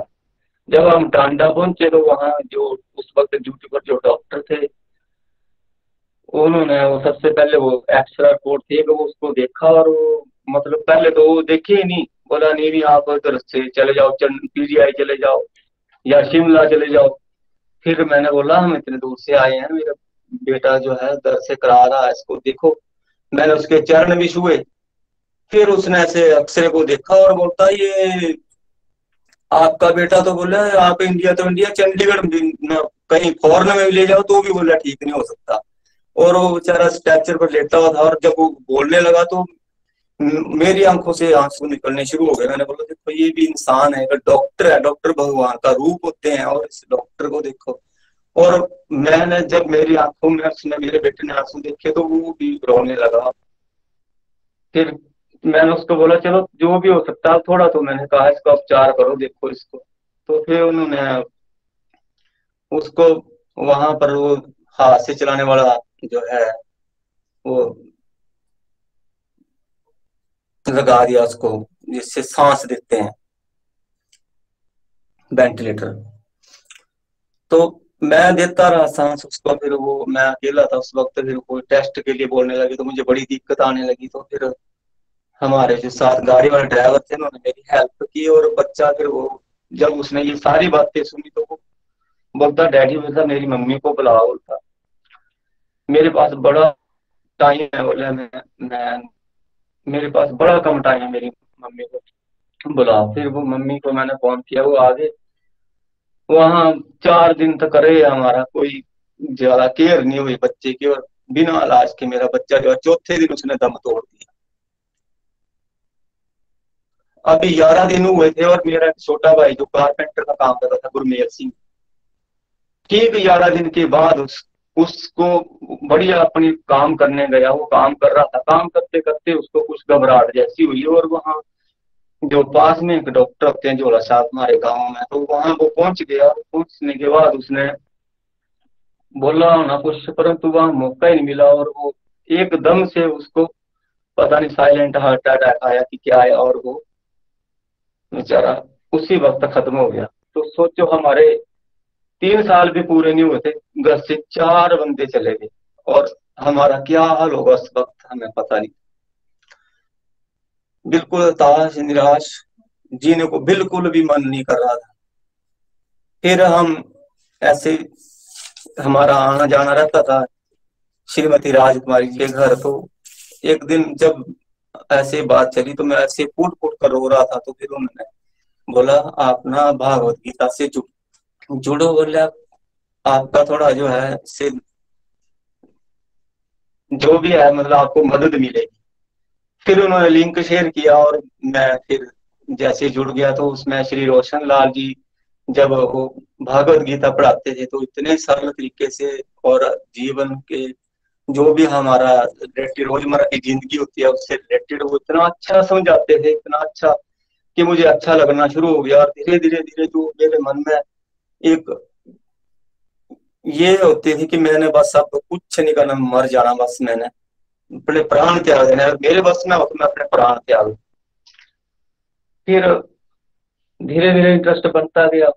जब हम टांडा पहुंचे तो वहां जो उस वक्त ड्यूटी पर जो डॉक्टर थे, उन्होंने वो सबसे पहले वो एक्सरे रिपोर्ट थी वो उसको देखा, और वो मतलब पहले तो वो देखे ही नहीं, बोला नहीं भी आप उधर से चले जाओ, पीजीआई चले जाओ या शिमला चले जाओ। फिर मैंने बोला हम इतने दूर से आए हैं, मेरा बेटा जो है दर्द से करा रहा है, इसको देखो। मैंने उसके चरण भी छुए। फिर उसने ऐसे अक्सरे को देखा और बोलता ये आपका बेटा, तो बोला आप इंडिया तो इंडिया, चंडीगढ़ कहीं फॉरेन में भी ले जाओ तो भी बोला ठीक नहीं हो सकता। और वो बेचारा स्ट्रेचर पर लेटा हुआ था, और जब वो बोलने लगा तो मेरी आंखों से आंसू निकलने शुरू हो गए। मैंने बोला देखो ये भी इंसान है, डॉक्टर है, डॉक्टर भगवान का रूप होते हैं, और इस डॉक्टर को देखो। और मैंने जब मेरी आंखों में उसने, मेरे बेटे ने आंसू देखे तो वो भी रोने लगा। फिर मैंने उसको बोला चलो जो भी हो सकता है थोड़ा, तो मैंने कहा इसका उपचार करो, देखो इसको। तो फिर उन्होंने उसको वहां पर वो हाथ से चलाने वाला जो है वो लगा दिया उसको, जिससे सांस देते हैं, वेंटिलेटर। तो मैं देता रहा सांस उसको। फिर वो, मैं अकेला था उस वक्त, फिर कोई टेस्ट के लिए बोलने लगी तो मुझे बड़ी दिक्कत आने लगी। तो फिर हमारे जो साथ गाड़ी वाले ड्राइवर थे उन्होंने मेरी हेल्प की, और बच्चा फिर वो जब उसने ये सारी बातें सुनी तो वो बोलता डैडी, बोलता मेरी मम्मी को बुलाओ, बोलता मेरे पास बड़ा टाइम है, बोला मैं मेरे पास बड़ा कम टाइम है, मेरी मम्मी को बुलाओ। फिर वो मम्मी को मैंने फोन किया, वो आ गए। वहां 4 दिन तक रहे, हमारा कोई ज्यादा केयर नहीं हुई बच्चे की, और बिना इलाज के मेरा बच्चा जो है चौथे दिन उसने दम तोड़ दिया। अभी 11 दिन हुए थे, और मेरा छोटा भाई जो कारपेंटर का काम करता था, गुरमेल सिंह, ठीक 11 दिन के बाद उसको बढ़िया अपनी काम करने गया, वो काम कर रहा था, काम करते करते उसको कुछ घबराहट जैसी हुई, और वहाँ जो पास में एक डॉक्टर होते हैं झोला साहब हमारे गांव में, तो वहां वो पहुंच गया। पहुंचने के बाद उसने बोला होना कुछ, परंतु वहां मौका ही नहीं मिला, और वो एकदम से उसको पता नहीं साइलेंट हार्ट अटैक आया कि क्या है, और वो बेचारा उसी वक्त खत्म हो गया। तो सोचो, हमारे 3 साल भी पूरे नहीं हुए थे, घर से 4 बंदे चले गए, और हमारा क्या हाल होगा उस वक्त हमें पता नहीं। बिल्कुल हताश निराश, जीने को बिल्कुल भी मन नहीं कर रहा था। फिर हम ऐसे, हमारा आना जाना रहता था श्रीमती राजकुमारी जी के घर, तो एक दिन जब ऐसे बात चली तो मैं ऐसे फूट फूट कर रो रहा था, तो फिर उन्होंने बोला आप ना भागवत गीता से जुड़ो, बोले आपका थोड़ा जो है इससे जो भी है मतलब आपको मदद मिलेगी। फिर उन्होंने लिंक शेयर किया, और मैं फिर जैसे जुड़ गया, तो उसमें श्री रोशन लाल जी जब वो भागवत गीता पढ़ाते थे तो इतने सरल तरीके से, और जीवन के जो भी हमारा रिलेटेड रोजमर्रा की जिंदगी होती है उससे रिलेटेड वो इतना अच्छा समझाते थे, इतना अच्छा कि मुझे अच्छा लगना शुरू हो गया। और धीरे धीरे धीरे जो मेरे मन में एक ये होती थी कि मैंने बस अब कुछ नहीं करना, मर जाना, बस मैंने अपने प्राण त्याग देना, मेरे बस में हो तो मैं अपने प्राण त्याग दूं। फिर धीरे धीरे इंटरेस्ट बनता गया।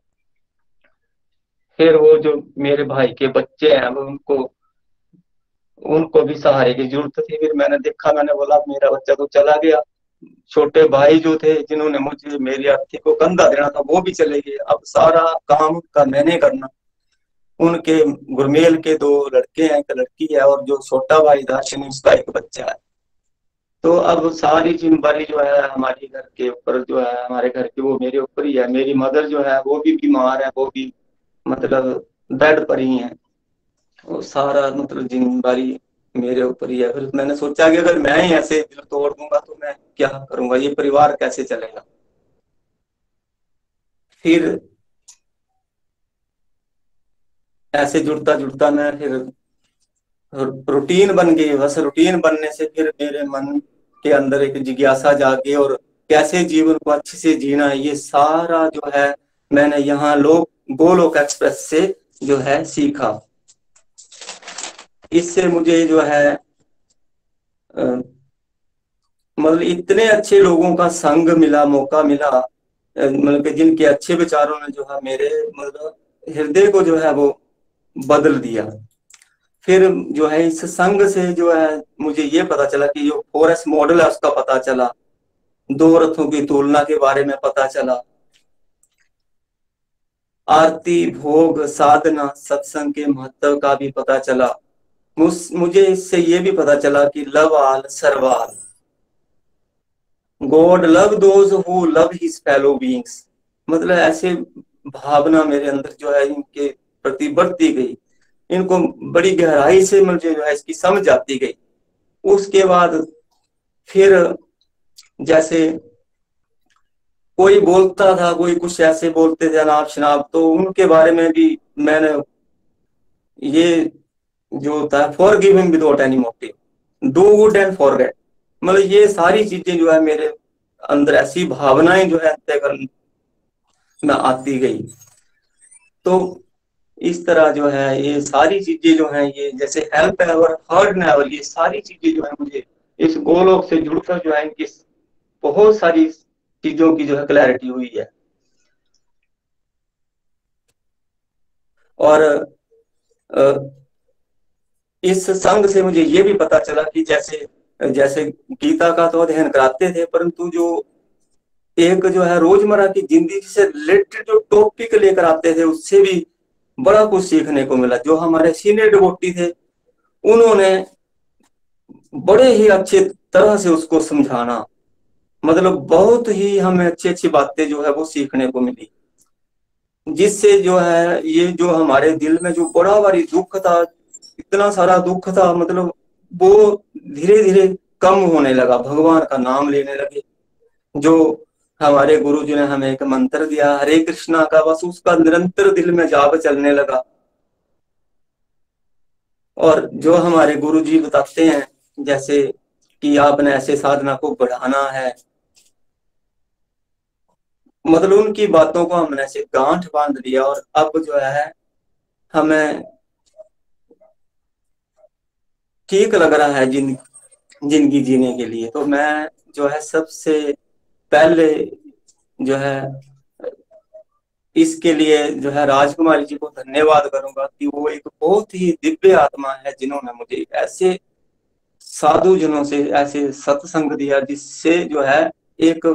फिर वो जो मेरे भाई के बच्चे हैं, वो उनको भी सहारे की जरूरत थी। फिर मैंने देखा, मैंने बोला मेरा बच्चा तो चला गया, छोटे भाई जो थे जिन्होंने मुझे मेरी आर्थिक को कंधा देना था वो भी चले गए, अब सारा काम का मैंने करना। उनके गुरमेल के 2 लड़के हैं, एक लड़की है, और जो छोटा भाई था शनि उसका एक बच्चा है। तो अब सारी जिम्मेदारी जो है हमारी घर के ऊपर जो है, हमारे घर की वो मेरे ऊपर ही है। मेरी मदर जो है वो भी बीमार है, वो भी मतलब बेड पर ही है, वो सारा मतलब जिम्मेदारी मेरे ऊपर ही है। फिर मैंने सोचा कि अगर मैं ही ऐसे दिल तोड़ दूंगा तो मैं क्या करूंगा, ये परिवार कैसे चलेगा। फिर ऐसे जुड़ता जुड़ता मैं फिर रूटीन बन गई। बस रूटीन बनने से फिर मेरे मन के अंदर एक जिज्ञासा जागी, और कैसे जीवन को अच्छे से जीना है ये सारा जो है मैंने यहाँ गोलोक एक्सप्रेस से जो है सीखा। इससे मुझे जो है मतलब इतने अच्छे लोगों का संग मिला, मौका मिला, मतलब कि जिनके अच्छे विचारों ने जो है मेरे मतलब हृदय को जो है वो बदल दिया। फिर जो है इस संघ से जो है मुझे ये पता चला कि जो फोरस मॉडल है उसका पता चला, 2 रथों की तुलना के बारे में पता चला, आरती भोग साधना सत्संग के महत्व का भी पता चला। मुझे इससे ये भी पता चला कि love all serve all, God love those who love his fellow beings. मतलब ऐसे भावना मेरे अंदर जो है इनके प्रति बढ़ती गई, इनको बड़ी गहराई से मुझे जो है इसकी समझ आती गई। उसके बाद फिर जैसे कोई बोलता था, कोई कुछ ऐसे बोलते थे अनाप शनाप, तो उनके बारे में भी मैंने ये जो होता है for giving without any motive, do good and forget, मतलब ये सारी चीजें जो है मेरे अंदर ऐसी भावनाएं जो है अंतःकरण में आती गई। तो इस तरह जो है ये सारी चीजें जो है ये जैसे हेल्प एवर हर्ड नेवर, ये सारी चीजें जो है मुझे इस गोलोक से जुड़कर जो है इनकी बहुत सारी चीजों की जो है क्लैरिटी हुई है। और इस संघ से मुझे ये भी पता चला कि जैसे जैसे गीता का तो अध्ययन कराते थे, परंतु जो एक जो है रोजमर्रा की जिंदगी से रिलेटेड जो टॉपिक लेकर आते थे उससे भी बड़ा कुछ सीखने को मिला। जो हमारे सीनियर डिवोटी थे उन्होंने बड़े ही अच्छे तरह से उसको समझाना, मतलब बहुत ही हमें अच्छी अच्छी बातें जो है वो सीखने को मिली। जिससे जो है ये जो हमारे दिल में जो बड़ा भारी दुख था, इतना सारा दुख था, मतलब वो धीरे धीरे कम होने लगा, भगवान का नाम लेने लगे। जो हमारे गुरु जी ने हमें एक मंत्र दिया हरे कृष्णा का, बस उसका निरंतर दिल में जाप चलने लगा। और जो हमारे गुरु जी बताते हैं जैसे कि आपने ऐसे साधना को बढ़ाना है, मतलब उनकी बातों को हमने ऐसे गांठ बांध लिया और अब जो है हमें ठीक लग रहा है जिंदगी जीने के लिए। तो मैं जो है सबसे पहले जो है इसके लिए जो है राजकुमारी जी को धन्यवाद करूंगा कि वो एक बहुत ही दिव्य आत्मा है, जिन्होंने मुझे ऐसे साधु जनों से ऐसे सत्संग दिया, जिससे जो है एक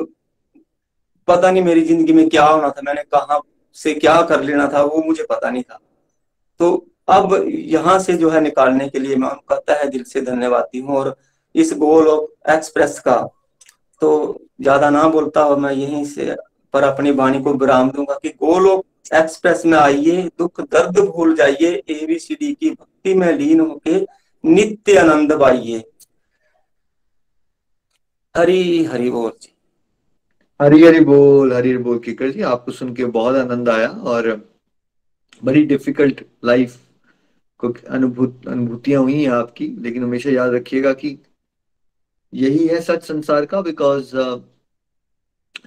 पता नहीं मेरी जिंदगी में क्या होना था, मैंने कहाँ से क्या कर लेना था वो मुझे पता नहीं था। तो अब यहाँ से जो है निकालने के लिए मैं उनका तहे दिल से धन्यवादी हूँ। और इस गोलोक एक्सप्रेस का तो ज्यादा ना बोलता और मैं यहीं से पर अपनी वाणी को विराम दूंगा कि गोलोक एक्सप्रेस में आइए, दुख दर्द भूल जाइए, एबीसीडी की भक्ति में लीन होके नित्य आनंद पाइए। हरी हरि बोल जी।
हरी हरी बोल, हरी हरी बोल किकर जी। आपको सुन के बहुत आनंद आया और बड़ी डिफिकल्ट लाइफ को अनुभूतियां हुई हैं आपकी, लेकिन हमेशा याद रखिएगा कि यही है सच संसार का। बिकॉज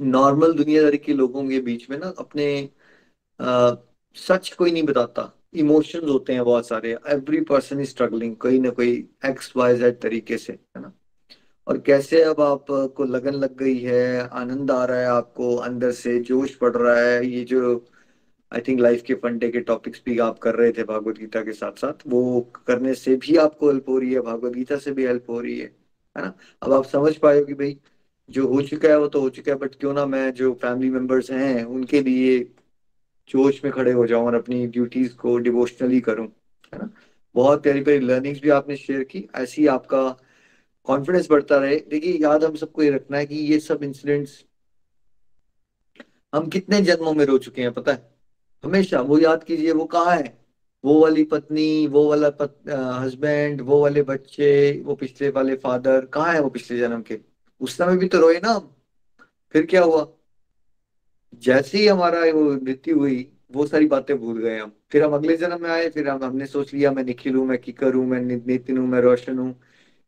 नॉर्मल दुनियादारी के लोगों के बीच में ना अपने अ, सच कोई नहीं बताता। इमोशंस होते हैं बहुत सारे, एवरी पर्सन इज स्ट्रगलिंग कोई ना कोई XYZ तरीके से, है ना। और कैसे अब आपको लगन लग गई है, आनंद आ रहा है, आपको अंदर से जोश पड़ रहा है। ये जो आई थिंक लाइफ के फंडे के टॉपिक्स भी आप कर रहे थे भागवत गीता के साथ साथ, वो करने से भी आपको हेल्प हो रही है, भागवत गीता से भी हेल्प हो रही है ना। अब आप समझ पाए हो कि भाई जो हो चुका है वो तो हो चुका है, बट क्यों ना मैं जो फैमिली मेंबर्स हैं उनके लिए जोश में खड़े हो जाऊं और अपनी ड्यूटीज को डिवोशनली करूं, है ना। बहुत प्यारी प्यारी लर्निंग्स भी आपने शेयर की। ऐसे ही आपका कॉन्फिडेंस बढ़ता रहे। देखिए, याद हम सबको ये रखना है कि ये सब इंसिडेंट्स हम कितने जन्मों में रो चुके हैं पता है। हमेशा वो याद कीजिए, वो कहाँ है, वो वाली पत्नी, वो वाला हस्बैंड, वो वाले बच्चे, वो पिछले वाले फादर, कहाँ है वो पिछले जन्म के। उस समय भी तो रोए ना हम। फिर क्या हुआ, जैसे ही हमारा वो मृत्यु हुई वो सारी बातें भूल गए हम। फिर हम अगले जन्म में आए, फिर हमने सोच लिया मैं निखिल हूं, मैं किकर हूं, मैं नितिन हूं, मैं रोशन हूं।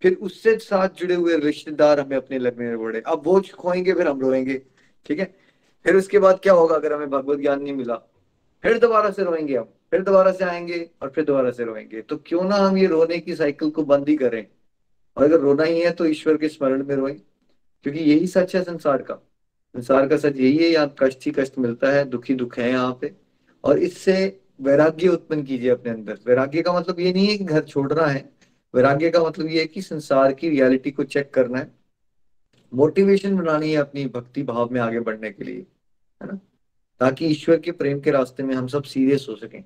फिर उससे साथ जुड़े हुए रिश्तेदार हमें अपने लगने पड़े, अब वो खोएंगे फिर हम रोएंगे। ठीक है। फिर उसके बाद क्या होगा, अगर हमें भगवत ज्ञान नहीं मिला, फिर दोबारा से रोएंगे हम, फिर दोबारा से आएंगे और फिर दोबारा से रोएंगे। तो क्यों ना हम ये रोने की साइकिल को बंद ही करें, और अगर रोना ही है तो ईश्वर के स्मरण में रोएं, क्योंकि यही सच है संसार का। संसार का सच यही है, यहाँ कष्ट ही कष्ट मिलता है, दुखी दुख है यहाँ पे। और इससे वैराग्य उत्पन्न कीजिए अपने अंदर। वैराग्य का मतलब ये नहीं है कि घर छोड़ना है, वैराग्य का मतलब ये है कि संसार की रियलिटी को चेक करना है, मोटिवेशन बनानी है अपनी भक्ति भाव में आगे बढ़ने के लिए, है ना। ताकि ईश्वर के प्रेम के रास्ते में हम सब सीरियस हो सकें,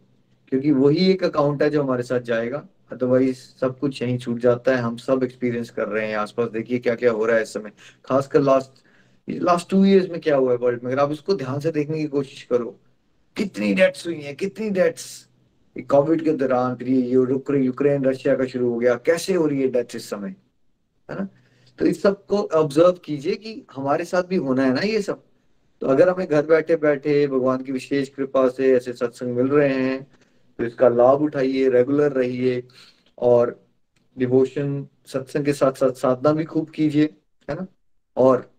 क्योंकि वही एक अकाउंट है जो हमारे साथ जाएगा। अदरवाइज सब कुछ यहीं छूट जाता है। हम सब एक्सपीरियंस कर रहे हैं आसपास, देखिए क्या क्या हो रहा है इस समय, खासकर लास्ट लास्ट 2 इयर्स में क्या हुआ है वर्ल्ड में। अगर आप इसको ध्यान से देखने की कोशिश करो, कितनी डेथ्स हुई हैं, कितनी डेथ्स। कोविड के दौरान फिर ये यूक्रेन रशिया का शुरू हो गया, कैसे हो रही है डेथ इस समय, है ना। तो इस सब को ऑब्जर्व कीजिए कि हमारे साथ भी होना है ना ये सब। तो अगर हमें घर बैठे बैठे भगवान की विशेष कृपा से ऐसे सत्संग मिल रहे हैं, तो इसका लाभ उठाइए, रेगुलर रहिए, और डिवोशन सत्संग के साथ साथ साधना भी खूब कीजिए, है ना। और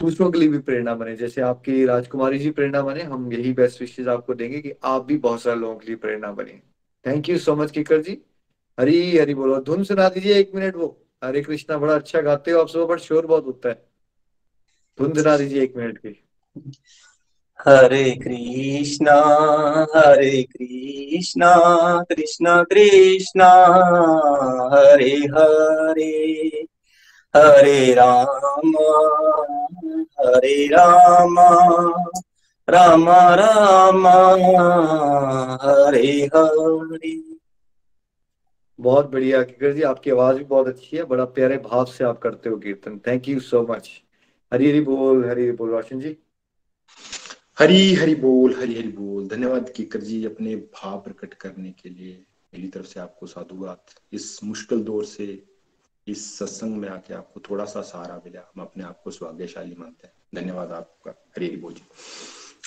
दूसरों के लिए भी प्रेरणा बने, जैसे आपकी राजकुमारी जी प्रेरणा बने। हम यही बेस्ट विशेष आपको देंगे कि आप भी बहुत सारे लोगों के लिए प्रेरणा बने। Thank you so much Kikar ji. Hari Hari बोलो। धुन सुना दीजिए 1 मिनट वो, हरे कृष्णा बड़ा अच्छा गाते हो आप सब, बट शोर बहुत होता है। धुन सुना दीजिए 1 मिनट की।
हरे कृष्णा कृष्ण कृष्णा हरे हरे, हरे राम राम राम हरे हरे।
बहुत बढ़िया किकर जी, आपकी आवाज भी बहुत अच्छी है, बड़ा प्यारे भाव से आप करते हो कीर्तन। Thank you so much. Hari Hari बोल, हरी हरी बोल। रोशन जी।
हरी हरी बोल, हरी हरी बोल। धन्यवाद कीकर जी अपने भाव प्रकट करने के लिए। मेरी तरफ से आपको साधुवाद। इस मुश्किल दौर से इस सत्संग में आके आपको थोड़ा सा सहारा मिला, हम अपने आप को सौभाग्यशाली मानते हैं। धन्यवाद आपका। हरी हरी बोल जी।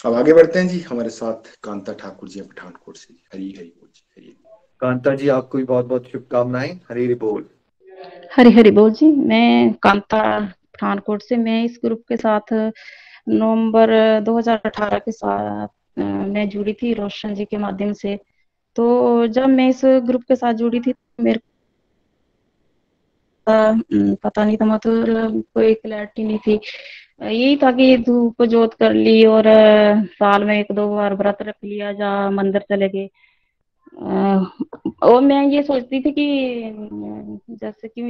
अब आगे बढ़ते हैं जी, हमारे साथ कांता ठाकुर जी पठानकोट से। हरी हरी बोल जी। हरी
कांता जी आपको भी बहुत बहुत शुभकामनाएं। हरी हरी बोल।
हरी हरी बोल जी। मैं कांता पठानकोट से, मैं इस ग्रुप के साथ नवंबर 2018 के साथ मैं जुड़ी थी रोशन जी के माध्यम से। तो जब मैं इस ग्रुप के साथ जुड़ी थी तो मेरे पता नहीं था, मतलब कोई क्लैरिटी नहीं थी। यही था कि धूप जोत कर ली और साल में 1-2 बार व्रत रख लिया, जा मंदिर चले गए। और मैं ये सोचती थी कि जैसे कि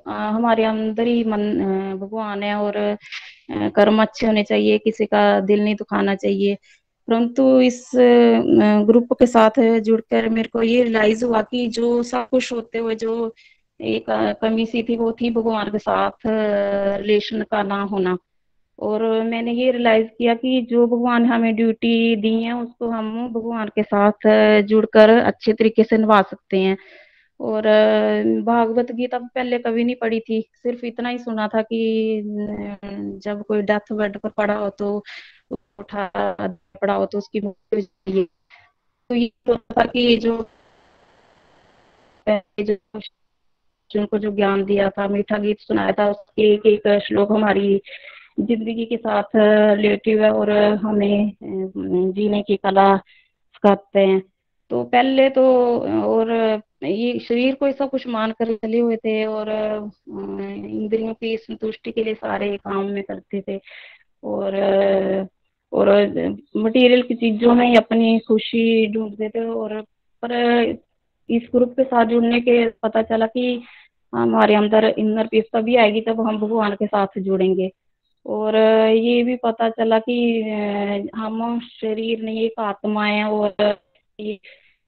हमारे अंदर ही भगवान है और कर्म अच्छे होने चाहिए, किसी का दिल नहीं दुखाना चाहिए। परंतु इस ग्रुप के साथ जुड़कर मेरे को ये रियलाइज हुआ कि जो सब कुछ होते हुए जो एक कमी सी थी, वो थी भगवान के साथ रिलेशन का ना होना। और मैंने ये रियलाइज किया कि जो भगवान हमें ड्यूटी दी है उसको हम भगवान के साथ जुड़कर अच्छे तरीके से निभा सकते हैं। और भागवत गीता पहले कभी नहीं पढ़ी थी, सिर्फ इतना ही सुना था कि जब कोई डेथ बेड पर पड़ा हो तो उठा पड़ा हो तो उसकी मृत्यु हो जाएगी। तो ये सोचा था कि जो जो जिनको जो ज्ञान दिया था, मीठा गीत सुनाया था, उसके एक एक श्लोक हमारी जिंदगी के साथ रिलेटिव है और हमें जीने की कला सिखाते हैं। तो पहले तो और ये शरीर को ऐसा कुछ मान कर चले हुए थे और इंद्रियों की संतुष्टि के लिए सारे काम में करते थे और मटेरियल की चीजों में ही अपनी खुशी ढूंढते थे। और पर इस ग्रुप के साथ जुड़ने के पता चला कि हमारे अंदर इनर पीस तभी आएगी जब हम भगवान के साथ जुड़ेंगे। और ये भी पता चला कि हम शरीर नहीं, एक आत्मा है और ये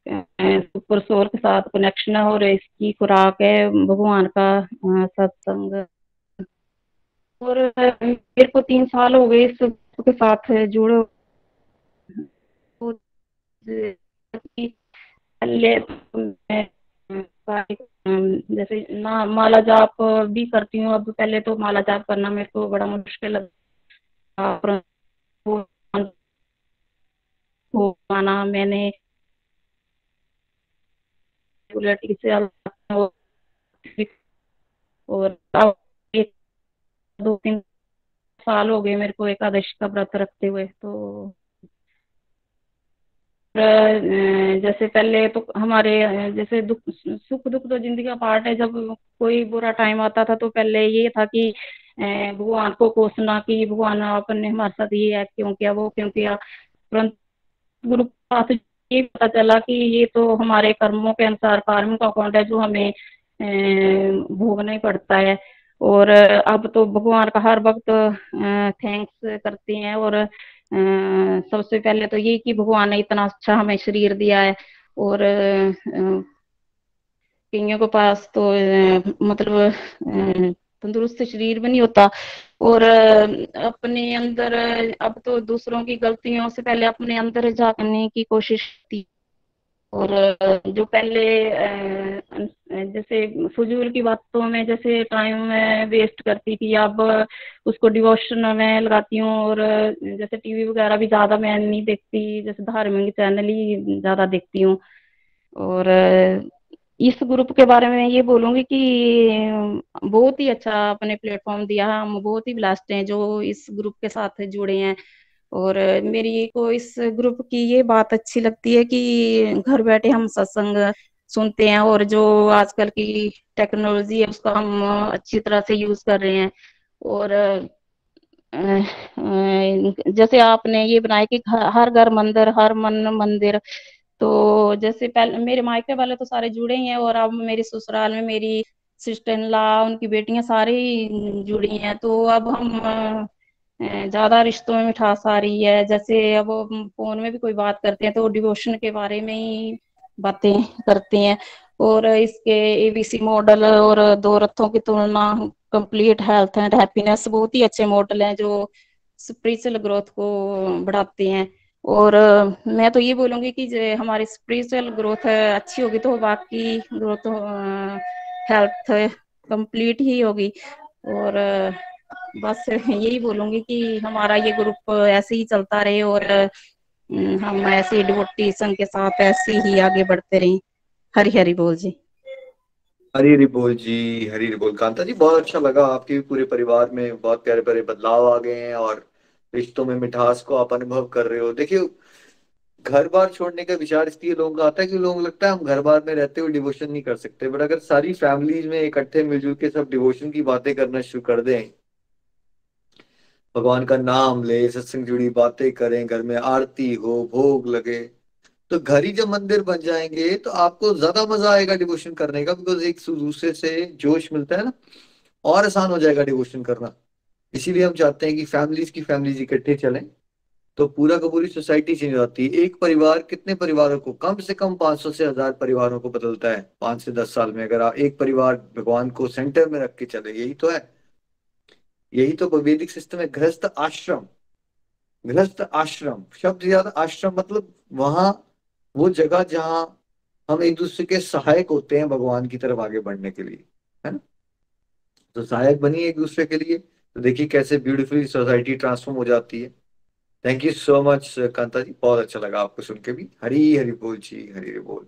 सुपर सोल के साथ कनेक्शन है और इसकी खुराक है भगवान का सत्संग। और मेरे को 3 साल हो गए इस के साथ जुड़े। तो पहले तो मैं जैसे ना माला जाप भी करती हूँ अब, पहले तो माला जाप करना मेरे को बड़ा मुश्किल लगता, हो पाना मैंने रेगुलरिटी से और अब 1-2-3 साल हो गए मेरे को एकादशी का व्रत रखते हुए। तो जैसे पहले तो हमारे जैसे दुख सुख दुख तो जिंदगी का पार्ट है। जब कोई बुरा टाइम आता था तो पहले ये था कि भगवान को कोसना कि भगवान आपने हमारे साथ ये क्यों किया, वो क्यों किया। परंतु गुरु के साथ ये पता चला कि ये तो हमारे कर्मों के अनुसार कर्म का अकाउंट है जो हमें भोगना ही पड़ता है। और अब तो भगवान का हर वक्त थैंक्स करते हैं। और सबसे पहले तो ये कि भगवान ने इतना अच्छा हमें शरीर दिया है। और कईयों के पास तो मतलब तंदुरुस्त शरीर भी नहीं होता। और अपने अंदर अब तो दूसरों की गलतियों से पहले अपने अंदर झांकने की कोशिश की। और जो पहले जैसे फजूल की बातों में जैसे टाइम में वेस्ट करती थी, अब उसको डिवोशन में लगाती हूँ। और जैसे टीवी वगैरह भी ज्यादा मैं नहीं देखती, जैसे धार्मिक चैनल ही ज्यादा देखती हूँ। और इस ग्रुप के बारे में ये बोलूंगी कि बहुत ही अच्छा आपने प्लेटफॉर्म दिया है, हम बहुत ही ब्लास्ट हैं जो इस ग्रुप के साथ जुड़े हैं। और मेरी को इस ग्रुप की ये बात अच्छी लगती है कि घर बैठे हम सत्संग सुनते हैं और जो आजकल की टेक्नोलॉजी है उसका हम अच्छी तरह से यूज कर रहे हैं। और जैसे आपने ये बनाया कि हर घर मंदिर, हर मन मंदिर। तो जैसे पहले मेरे मायके वाले तो सारे जुड़े ही हैं और अब मेरे ससुराल में मेरी सिस्टर इन लॉ, उनकी बेटियां सारी जुड़ी हैं। तो अब हम ज्यादा रिश्तों में मिठास आ रही है। जैसे अब फोन में भी कोई बात करते हैं तो डिवोशन के बारे में ही बातें करते हैं। और इसके एबीसी मॉडल और दो रथों की तुलना, कंप्लीट हेल्थ एंड हैप्पीनेस बहुत ही अच्छे मॉडल हैं जो
स्पिरिचुअल ग्रोथ को बढ़ाते हैं। और मैं तो ये बोलूंगी कि हमारी स्पिरिचुअल ग्रोथ अच्छी होगी तो बाकी ग्रोथ हेल्थ कंप्लीट ही होगी। और बस यही बोलूंगी कि हमारा ये ग्रुप ऐसे ही चलता रहे और हम ऐसे डिवोटीजन के साथ ऐसे ही आगे बढ़ते रहें। हरि हरि बोल जी।
हरी हरी बोल जी, हरी हरी बोल। कांता जी बहुत अच्छा लगा, आपके भी पूरे परिवार में बहुत प्यारे प्यारे बदलाव आ गए हैं और रिश्तों में मिठास को आप अनुभव कर रहे हो। देखिए, घर बार छोड़ने का विचार इसलिए लोगों का आता है कि लोगों को लगता है हम घर बार में रहते हुए डिवोशन नहीं कर सकते, बट अगर सारी फैमिलीज में इकट्ठे मिलजुल के सब डिवोशन की बातें करना शुरू कर दें, भगवान का नाम ले, सत्संग जुड़ी बातें करें, घर में आरती हो, भोग लगे, तो घर ही जब मंदिर बन जाएंगे तो आपको ज्यादा मजा आएगा डिवोशन करने का, बिकॉज एक दूसरे से जोश मिलता है ना, और आसान हो जाएगा डिवोशन करना। इसीलिए हम चाहते हैं कि फैमिलीज इकट्ठे चलें, तो पूरा का पूरी सोसाइटी चेंज होती है। एक परिवार कितने परिवारों को, कम से कम 500 से 1000 परिवारों को बदलता है 5 से 10 साल में, अगर आप एक परिवार भगवान को सेंटर में रख के चले। यही तो है, यही तो वैदिक सिस्टम है। गृहस्थ आश्रम, गृहस्थ आश्रम शब्द याद, आश्रम मतलब वहां वो जगह जहां हम एक दूसरे के सहायक होते हैं भगवान की तरफ आगे बढ़ने के लिए, है ना। तो सहायक बनिए एक दूसरे के लिए, तो देखिए कैसे ब्यूटीफुली सोसाइटी ट्रांसफॉर्म हो जाती है। Thank you so much Kanta ji, बहुत अच्छा लगा आपको सुन के भी। हरी हरी बोल जी, हरी हरी बोल।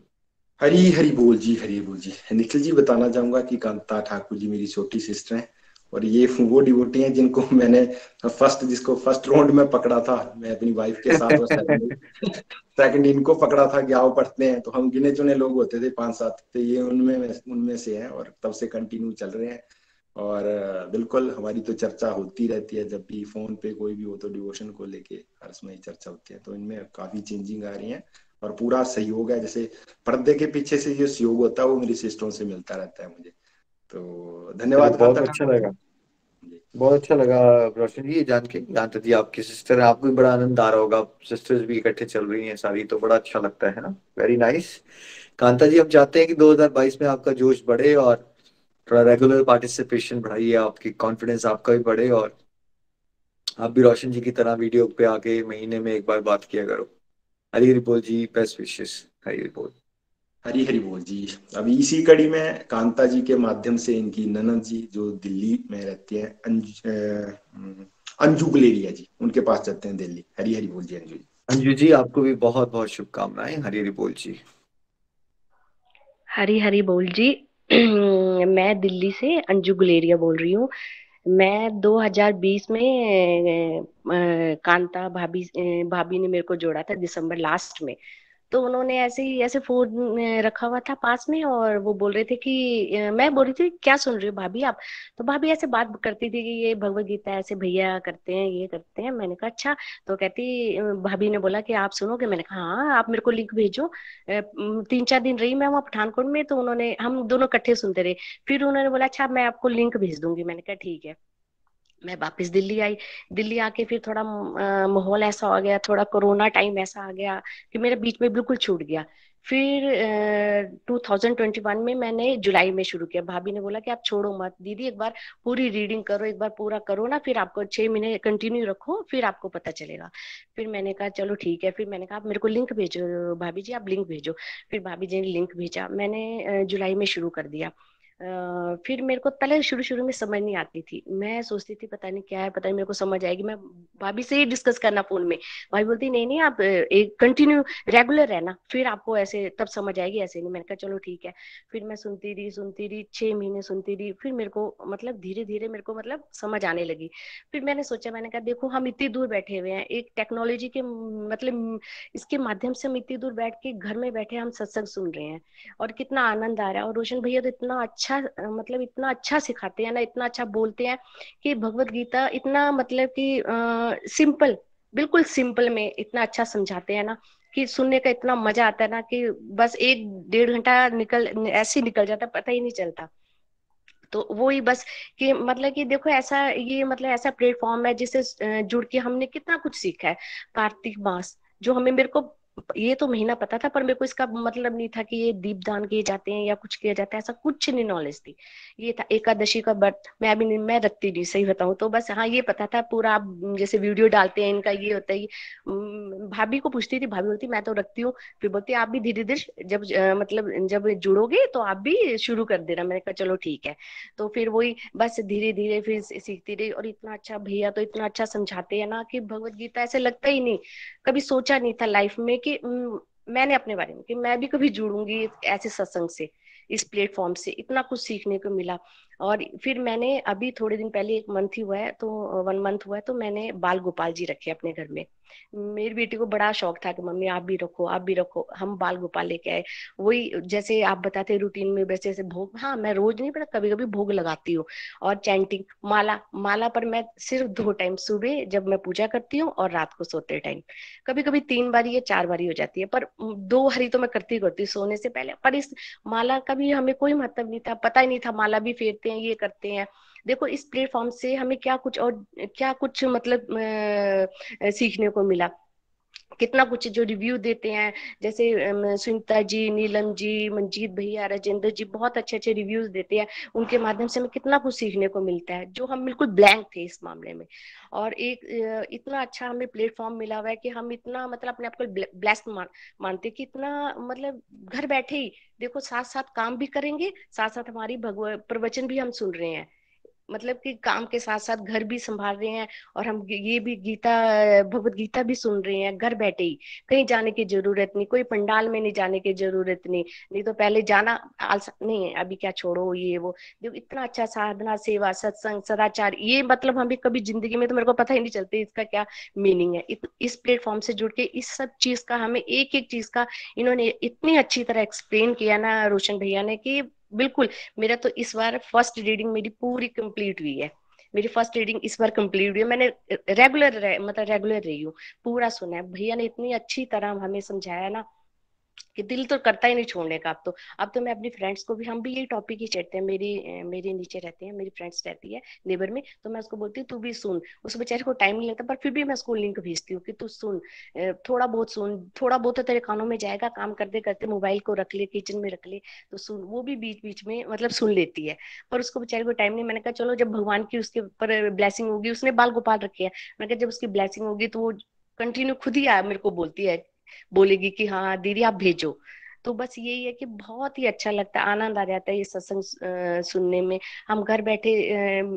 हरी हरी बोल जी, हरी बोल जी। निखिल जी, बताना चाहूंगा कि कांता ठाकुर जी मेरी छोटी सिस्टर हैं और ये वो डिवोटी हैं जिनको मैंने जिसको फर्स्ट राउंड में पकड़ा था मैं अपनी वाइफ के साथ, और सेकंड इनको पकड़ा था कि आओ पढ़ते हैं। तो हम गिने चुने लोग होते थे 5-7, तो ये उनमें उनमें से हैं और तब से कंटिन्यू चल रहे हैं। और बिल्कुल हमारी तो चर्चा होती रहती है, जब भी फोन पे कोई भी हो तो डिवोशन को लेके हर समय चर्चा होती है। तो इनमें काफी चेंजिंग आ रही है और पूरा सहयोग है। जैसे पर्दे के पीछे से जो सहयोग होता है वो मेरी सिस्टरों से मिलता रहता है मुझे। तो
अरे
धन्यवाद
बहुत
कांता
अच्छा
ठाकुर
लगा,
जी।
बहुत अच्छा लगा रोशन जी ये जान के। कांता जी आपकी सिस्टर है, आपको भी बड़ा आनंद आ रहा होगा, सिस्टर्स भी इकट्ठे चल रही हैं सारी, तो बड़ा अच्छा लगता है ना। Very nice. कांता जी हम चाहते हैं कि 2022 में आपका जोश बढ़े और थोड़ा रेगुलर पार्टिसिपेशन बढ़ाइए, आपकी कॉन्फिडेंस आपका भी बढ़े, और आप भी रोशन जी की तरह वीडियो पे आके महीने में एक बार बात किया करो। हरी हरी बोल जी, बेस्ट विशेष। हरी हरी बोल।
हरी हरी बोल जी। अभी इसी कड़ी में कांता जी के माध्यम से इनकी ननद जी जो दिल्ली में रहती हैं, अंजू गुलेरिया जी, उनके पास चलते हैं दिल्ली। हरी हरी बोल जी अंजू जी।
अंजू जी आपको भी बहुत बहुत शुभकामनाएं। हरी हरी बोल जी।
हरी हरी बोल जी। मैं दिल्ली से अंजू गुलेरिया बोल रही हूँ। मैं 2020 में कांता भाभी ने मेरे को जोड़ा था दिसंबर लास्ट में। तो उन्होंने ऐसे ही ऐसे फोन रखा हुआ था पास में और वो बोल रहे थे कि मैं बोल रही थी क्या सुन रही हो भाभी आप। तो भाभी ऐसे बात करती थी कि ये भगवत गीता ऐसे भैया करते हैं ये करते हैं। मैंने कहा अच्छा। तो कहती भाभी ने बोला कि आप सुनोगे। मैंने कहा हाँ आप मेरे को लिंक भेजो। 3-4 दिन रही मैं वहाँ पठानकोट में तो उन्होंने हम दोनों इकट्ठे सुनते रहे। फिर उन्होंने बोला अच्छा मैं आपको लिंक भेज दूंगी। मैंने कहा ठीक है। मैं वापस दिल्ली आई। दिल्ली आके फिर थोड़ा माहौल ऐसा हो गया, थोड़ा कोरोना टाइम ऐसा आ गया कि मेरे बीच में बिल्कुल छूट गया। फिर 2021 में मैंने जुलाई में शुरू किया। भाभी ने बोला कि आप छोड़ो मत दीदी, एक बार पूरी रीडिंग करो, एक बार पूरा करो ना, फिर आपको 6 महीने कंटिन्यू रखो फिर आपको पता चलेगा। फिर मैंने कहा चलो ठीक है। फिर मैंने कहा आप मेरे को लिंक भेजो भाभी जी, आप लिंक भेजो। फिर भाभी जी ने लिंक भेजा, मैंने जुलाई में शुरू कर दिया। फिर मेरे को पहले शुरू शुरू में समझ नहीं आती थी। मैं सोचती थी पता नहीं क्या है, पता नहीं मेरे को समझ आएगी। मैं भाभी से ही डिस्कस करना फोन में। भाभी बोलती नहीं नहीं आप एक कंटिन्यू रेगुलर रहना फिर आपको ऐसे तब समझ आएगी, ऐसे नहीं। मैंने कहा चलो ठीक है। फिर मैं सुनती रही 6 महीने सुनती रही। फिर मेरे को मतलब धीरे धीरे मेरे को मतलब समझ आने लगी। फिर मैंने सोचा, मैंने कहा देखो हम इतनी दूर बैठे हुए हैं एक टेक्नोलॉजी के मतलब इसके माध्यम से हम इतनी दूर बैठ के घर में बैठे हम सत्संग सुन रहे हैं और कितना आनंद आ रहा है। और रोशन भैया तो इतना अच्छा मतलब इतना अच्छा सिखाते हैं ना, इतना अच्छा बोलते हैं कि भगवत गीता इतना मतलब कि सिंपल, बिल्कुल सिंपल में इतना अच्छा समझाते हैं ना कि सुनने का इतना मजा आता है ना कि बस 1-1.5 घंटा ऐसे ही निकल जाता, पता ही नहीं चलता। तो वो ही बस कि मतलब कि देखो ऐसा ये मतलब ऐसा प्लेटफॉर्म है जिससे जुड़ के हमने कितना कुछ सीखा है। कार्तिक मास जो हमें मेरे को ये तो महीना पता था, पर मेरे को इसका मतलब नहीं था कि ये दीपदान किए जाते हैं या कुछ किया जाता है, ऐसा कुछ नहीं नॉलेज थी। ये था एकादशी का व्रत, मैं अभी नहीं, मैं रखती नहीं, सही बताऊं तो। बस हाँ ये पता था पूरा, आप जैसे वीडियो डालते हैं इनका ये होता है भाभी को पूछती थी, भाभी बोलती मैं तो रखती हूँ। फिर बोलती आप भी धीरे धीरे जब मतलब जब जुड़ोगे तो आप भी शुरू कर देना। मैंने कहा चलो ठीक है। तो फिर वही बस धीरे धीरे फिर सीखती रही। और इतना अच्छा भैया तो इतना अच्छा समझाते हैं ना कि भगवत गीता ऐसे लगता ही नहीं, कभी सोचा नहीं था लाइफ में कि मैंने अपने बारे में कि मैं भी कभी जुड़ूंगी ऐसे सत्संग से, इस प्लेटफॉर्म से इतना कुछ सीखने को मिला। और फिर मैंने अभी थोड़े दिन पहले, एक मंथ ही हुआ है तो 1 मंथ हुआ है, तो मैंने बाल गोपाल जी रखे अपने घर में। मेरी बेटी को बड़ा शौक था कि मम्मी आप भी रखो, आप भी रखो। हम बाल गोपाल लेके आए। वही जैसे आप बताते रूटीन में वैसे जैसे भोग, हाँ मैं रोज नहीं, पर कभी कभी भोग लगाती हूँ। और चैंटिंग, माला माला पर मैं सिर्फ 2 टाइम, सुबह जब मैं पूजा करती हूँ और रात को सोते टाइम। कभी कभी 3 बारी या 4 बारी हो जाती है, पर 2 हरी तो मैं करती ही करती हूँ सोने से पहले। पर इस माला का भी हमें कोई मतलब नहीं था, पता ही नहीं था माला भी फेरते हैं, ये करते हैं। देखो इस प्लेटफॉर्म से हमें क्या कुछ, और क्या कुछ मतलब सीखने को मिला। कितना कुछ जो रिव्यू देते हैं, जैसे सुनीता जी, नीलम जी, मंजीत भैया, राजेंद्र जी, बहुत अच्छे अच्छे रिव्यूज देते हैं। उनके माध्यम से हमें कितना कुछ सीखने को मिलता है, जो हम बिल्कुल ब्लैंक थे इस मामले में। और एक इतना अच्छा हमें प्लेटफॉर्म मिला हुआ है कि हम इतना मतलब अपने आप को ब्लेस्ड मानते कि इतना मतलब घर बैठे ही देखो, साथ साथ काम भी करेंगे, साथ साथ हमारी भगवत प्रवचन भी हम सुन रहे हैं। मतलब कि काम के साथ साथ घर भी संभाल रहे हैं, और हम ये भी गीता, भगवत गीता भी सुन रहे हैं घर बैठे ही। कहीं जाने की जरूरत नहीं, कोई पंडाल में नहीं जाने की जरूरत नहीं। नहीं तो पहले जाना नहीं है, अभी क्या छोड़ो ये वो। देखो इतना अच्छा साधना, सेवा, सत्संग, सदाचार, ये मतलब हमें कभी जिंदगी में तो मेरे को पता ही नहीं चलती इसका क्या मीनिंग है। इस प्लेटफॉर्म से जुड़ के इस सब चीज का हमें एक एक चीज का इन्होंने इतनी अच्छी तरह एक्सप्लेन किया ना रोशन भैया ने, कि बिल्कुल। मेरा तो इस बार फर्स्ट रीडिंग मेरी पूरी कंप्लीट हुई है। मेरी फर्स्ट रीडिंग इस बार कंप्लीट हुई है। मैंने मतलब रेगुलर रही हूँ, पूरा सुना है। भैया ने इतनी अच्छी तरह हमें समझाया ना कि दिल तो करता ही नहीं छोड़ने का। अब तो मैं अपनी फ्रेंड्स को भी, हम भी यही टॉपिक ही छेड़ते हैं। मेरे नीचे रहते हैं, मेरी फ्रेंड्स रहती है नेबर में, तो मैं उसको बोलती हूँ तू भी सुन। उस बेचारे को टाइम नहीं लगता, पर फिर भी मैं उसको लिंक भेजती हूँ कि तू सुन, थोड़ा बहुत सुन, थोड़ा बहुत तो तेरे कानों में जाएगा। काम करते करते मोबाइल को रख ले, किचन में रख ले, तो सुन। वो भी बीच बीच में मतलब सुन लेती है, पर उसको बेचारे को टाइम नहीं। मैंने कहा चलो जब भगवान की उसके ऊपर ब्लेसिंग होगी, उसने बाल गोपाल रखे हैं, मैंने कहा जब उसकी ब्लेसिंग होगी तो वो कंटिन्यू खुद ही मेरे को बोलती है, बोलेगी कि हाँ दीदी आप भेजो। तो बस यही है कि बहुत ही अच्छा लगता है, आनंद आ जाता है ये सत्संग सुनने में। हम घर बैठे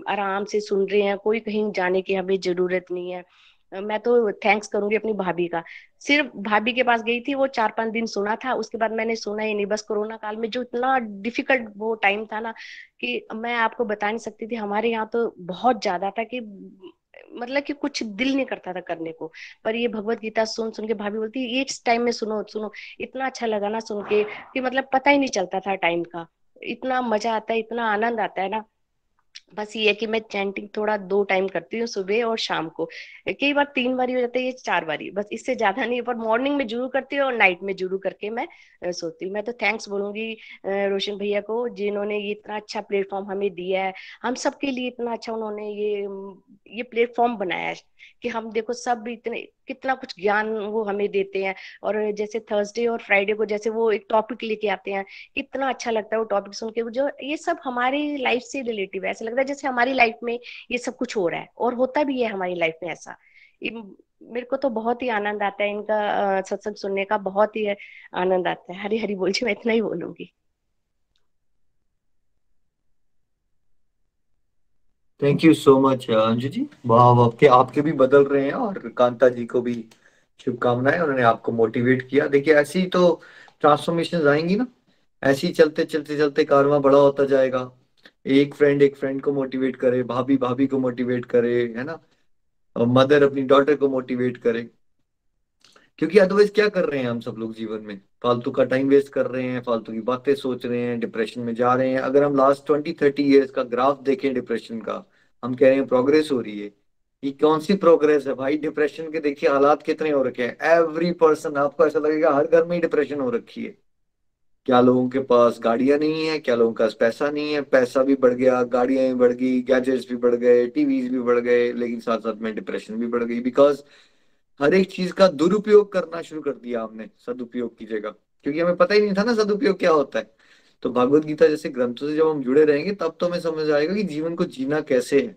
आराम से सुन रहे हैं, कोई कहीं जाने की हमें जरूरत नहीं है। मैं तो थैंक्स करूंगी अपनी भाभी का। सिर्फ भाभी के पास गई थी, वो 4-5 दिन सुना था, उसके बाद मैंने सुना ही नहीं। बस कोरोना काल में जो इतना डिफिकल्ट वो टाइम था ना, कि मैं आपको बता नहीं सकती थी। हमारे यहाँ तो बहुत ज्यादा था कि मतलब कि कुछ दिल नहीं करता था करने को। पर ये भगवत गीता सुन सुन के, भाभी बोलती है ये इस टाइम में सुनो सुनो। इतना अच्छा लगा ना सुन के कि मतलब पता ही नहीं चलता था टाइम का। इतना मजा आता है, इतना आनंद आता है ना। बस ये है कि मैं चैंटिंग थोड़ा 2 टाइम करती हूँ, सुबह और शाम को। कई बार 3 बारी हो जाता है, ये 4 बारी, बस इससे ज्यादा नहीं। पर मॉर्निंग में जरूर करती हूँ और नाइट में जरूर करके मैं सोती हूँ। मैं तो थैंक्स बोलूंगी रोशन भैया को, जिन्होंने ये इतना अच्छा प्लेटफॉर्म हमें दिया है। हम सबके लिए इतना अच्छा उन्होंने ये प्लेटफॉर्म बनाया है कि हम देखो सब इतने कितना कुछ ज्ञान वो हमें देते हैं। और जैसे थर्सडे और फ्राइडे को जैसे वो एक टॉपिक लेके आते हैं, कितना अच्छा लगता है वो टॉपिक सुन के। जो ये सब हमारी लाइफ से रिलेटिव है, ऐसा लगता है जैसे हमारी लाइफ में ये सब कुछ हो रहा है, और होता भी है हमारी लाइफ में ऐसा। मेरे को तो बहुत ही आनंद आता है इनका सत्संग सुनने का, बहुत ही आनंद आता है। हरी हरी बोल जी, मैं इतना ही बोलूंगी।
Thank you so much Anju ji. भाव आपके आपके भी बदल रहे हैं, और कांता जी को भी शुभकामनाएं, उन्होंने आपको मोटिवेट किया। देखिए ऐसी तो ट्रांसफॉर्मेशन आएंगी ना, ऐसे ही चलते चलते चलते कारवां बड़ा होता जाएगा। एक फ्रेंड को मोटिवेट करे, भाभी भाभी को मोटिवेट करे, है ना, और मदर अपनी डॉटर को मोटिवेट करे। क्योंकि अदरवाइज क्या कर रहे हैं हम सब लोग जीवन में? फालतू का टाइम वेस्ट कर रहे हैं, फालतू की बातें सोच रहे हैं, डिप्रेशन में जा रहे हैं। अगर हम लास्ट 20-30 ईयर्स का ग्राफ देखें डिप्रेशन का, हम कह रहे हैं प्रोग्रेस हो रही है। ये कौन सी प्रोग्रेस है भाई? डिप्रेशन के देखिए हालात कितने हो रखे हैं। एवरी पर्सन, आपको ऐसा लगेगा हर घर में ही डिप्रेशन हो रखी है। क्या लोगों के पास गाड़ियां नहीं है, क्या लोगों के पास पैसा नहीं है? पैसा भी बढ़ गया, गाड़ियां भी बढ़ गई, गैजेट्स भी बढ़ गए, टीवीज भी बढ़ गए, लेकिन साथ साथ में डिप्रेशन भी बढ़ गई। बिकॉज हर एक चीज का दुरुपयोग करना शुरू कर दिया हमने सदुपयोग की जगह, क्योंकि हमें पता ही नहीं था ना सदुपयोग क्या होता है। तो भगवत गीता जैसे ग्रंथों से जब हम जुड़े रहेंगे तब तो हमें समझ आएगा कि जीवन को जीना कैसे है।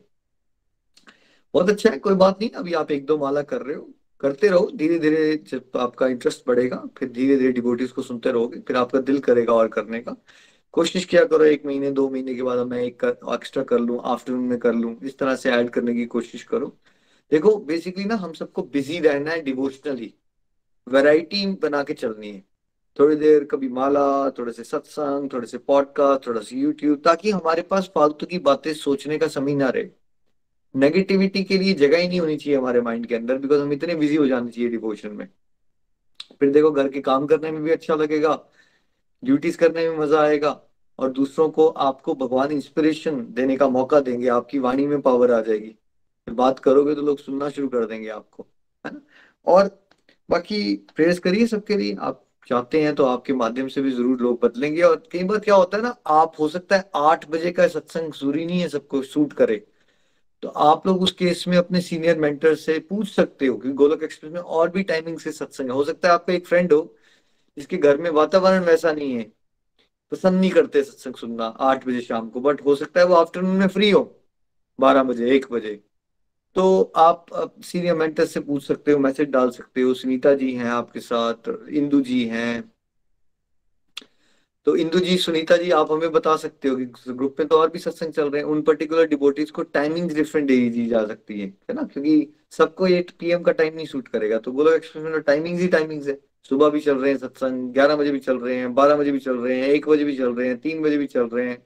बहुत अच्छा है, कोई बात नहीं, अभी आप 1-2 माला कर रहे हो, करते रहो, धीरे धीरे जब आपका इंटरेस्ट बढ़ेगा फिर धीरे धीरे डिवोटीज को सुनते रहोगे, फिर आपका दिल करेगा और करने का। कोशिश किया करो 1 महीने 2 महीने के बाद अब मैं एक एक्स्ट्रा कर लूँ, आफ्टरनून में कर लूँ, इस तरह से ऐड करने की कोशिश करो। देखो बेसिकली ना हम सबको बिजी रहना है डिवोशनली, वैरायटी बना के चलनी है। थोड़ी देर कभी माला, थोड़े से सत्संग, थोड़े से पॉडकास्ट, थोड़ा सा यूट्यूब, ताकि हमारे पास फालतू की बातें सोचने का समय ना रहे। नेगेटिविटी के लिए जगह ही नहीं होनी चाहिए हमारे माइंड के अंदर, बिकॉज हम इतने बिजी हो जाने चाहिए डिवोशन में। फिर देखो घर के काम करने में भी अच्छा लगेगा, ड्यूटीज करने में मजा आएगा, और दूसरों को आपको भगवान इंस्पिरेशन देने का मौका देंगे, आपकी वाणी में पावर आ जाएगी, फिर बात करोगे तो लोग सुनना शुरू कर देंगे आपको, है ना। और बाकी प्रेयर्स करिए सबके लिए, आप चाहते हैं तो आपके माध्यम से भी जरूर लोग बदलेंगे। और कई बार क्या होता है ना, आप हो सकता है 8 बजे का सत्संग जरूरी नहीं है सबको सूट करे, तो आप लोग उस केस में अपने सीनियर मेंटर से पूछ सकते हो, क्योंकि गोलोक एक्सप्रेस में और भी टाइमिंग से सत्संग है। हो सकता है आपका एक फ्रेंड हो जिसके घर में वातावरण वैसा नहीं है, पसंद नहीं करते सत्संग सुनना 8 बजे शाम को, बट हो सकता है वो आफ्टरनून में फ्री हो 12 बजे 1 बजे, तो आप सीनियर मेंटर से पूछ सकते हो, मैसेज डाल सकते हो। सुनीता जी हैं आपके साथ, इंदु जी हैं, तो इंदु जी सुनीता जी आप हमें बता सकते हो कि ग्रुप में तो और भी सत्संग चल रहे हैं, उन पर्टिकुलर डिवोटीज को टाइमिंग डिफरेंट दे दी जा सकती है ना, क्योंकि सबको 8 PM का टाइम नहीं सूट करेगा। तो गोलोक एक्सप्रेस में टाइमिंग ही टाइमिंग है, सुबह भी चल रहे हैं सत्संग, 11 बजे भी चल रहे हैं, 12 बजे भी चल रहे हैं, 1 बजे भी चल रहे हैं, 3 बजे भी चल रहे हैं,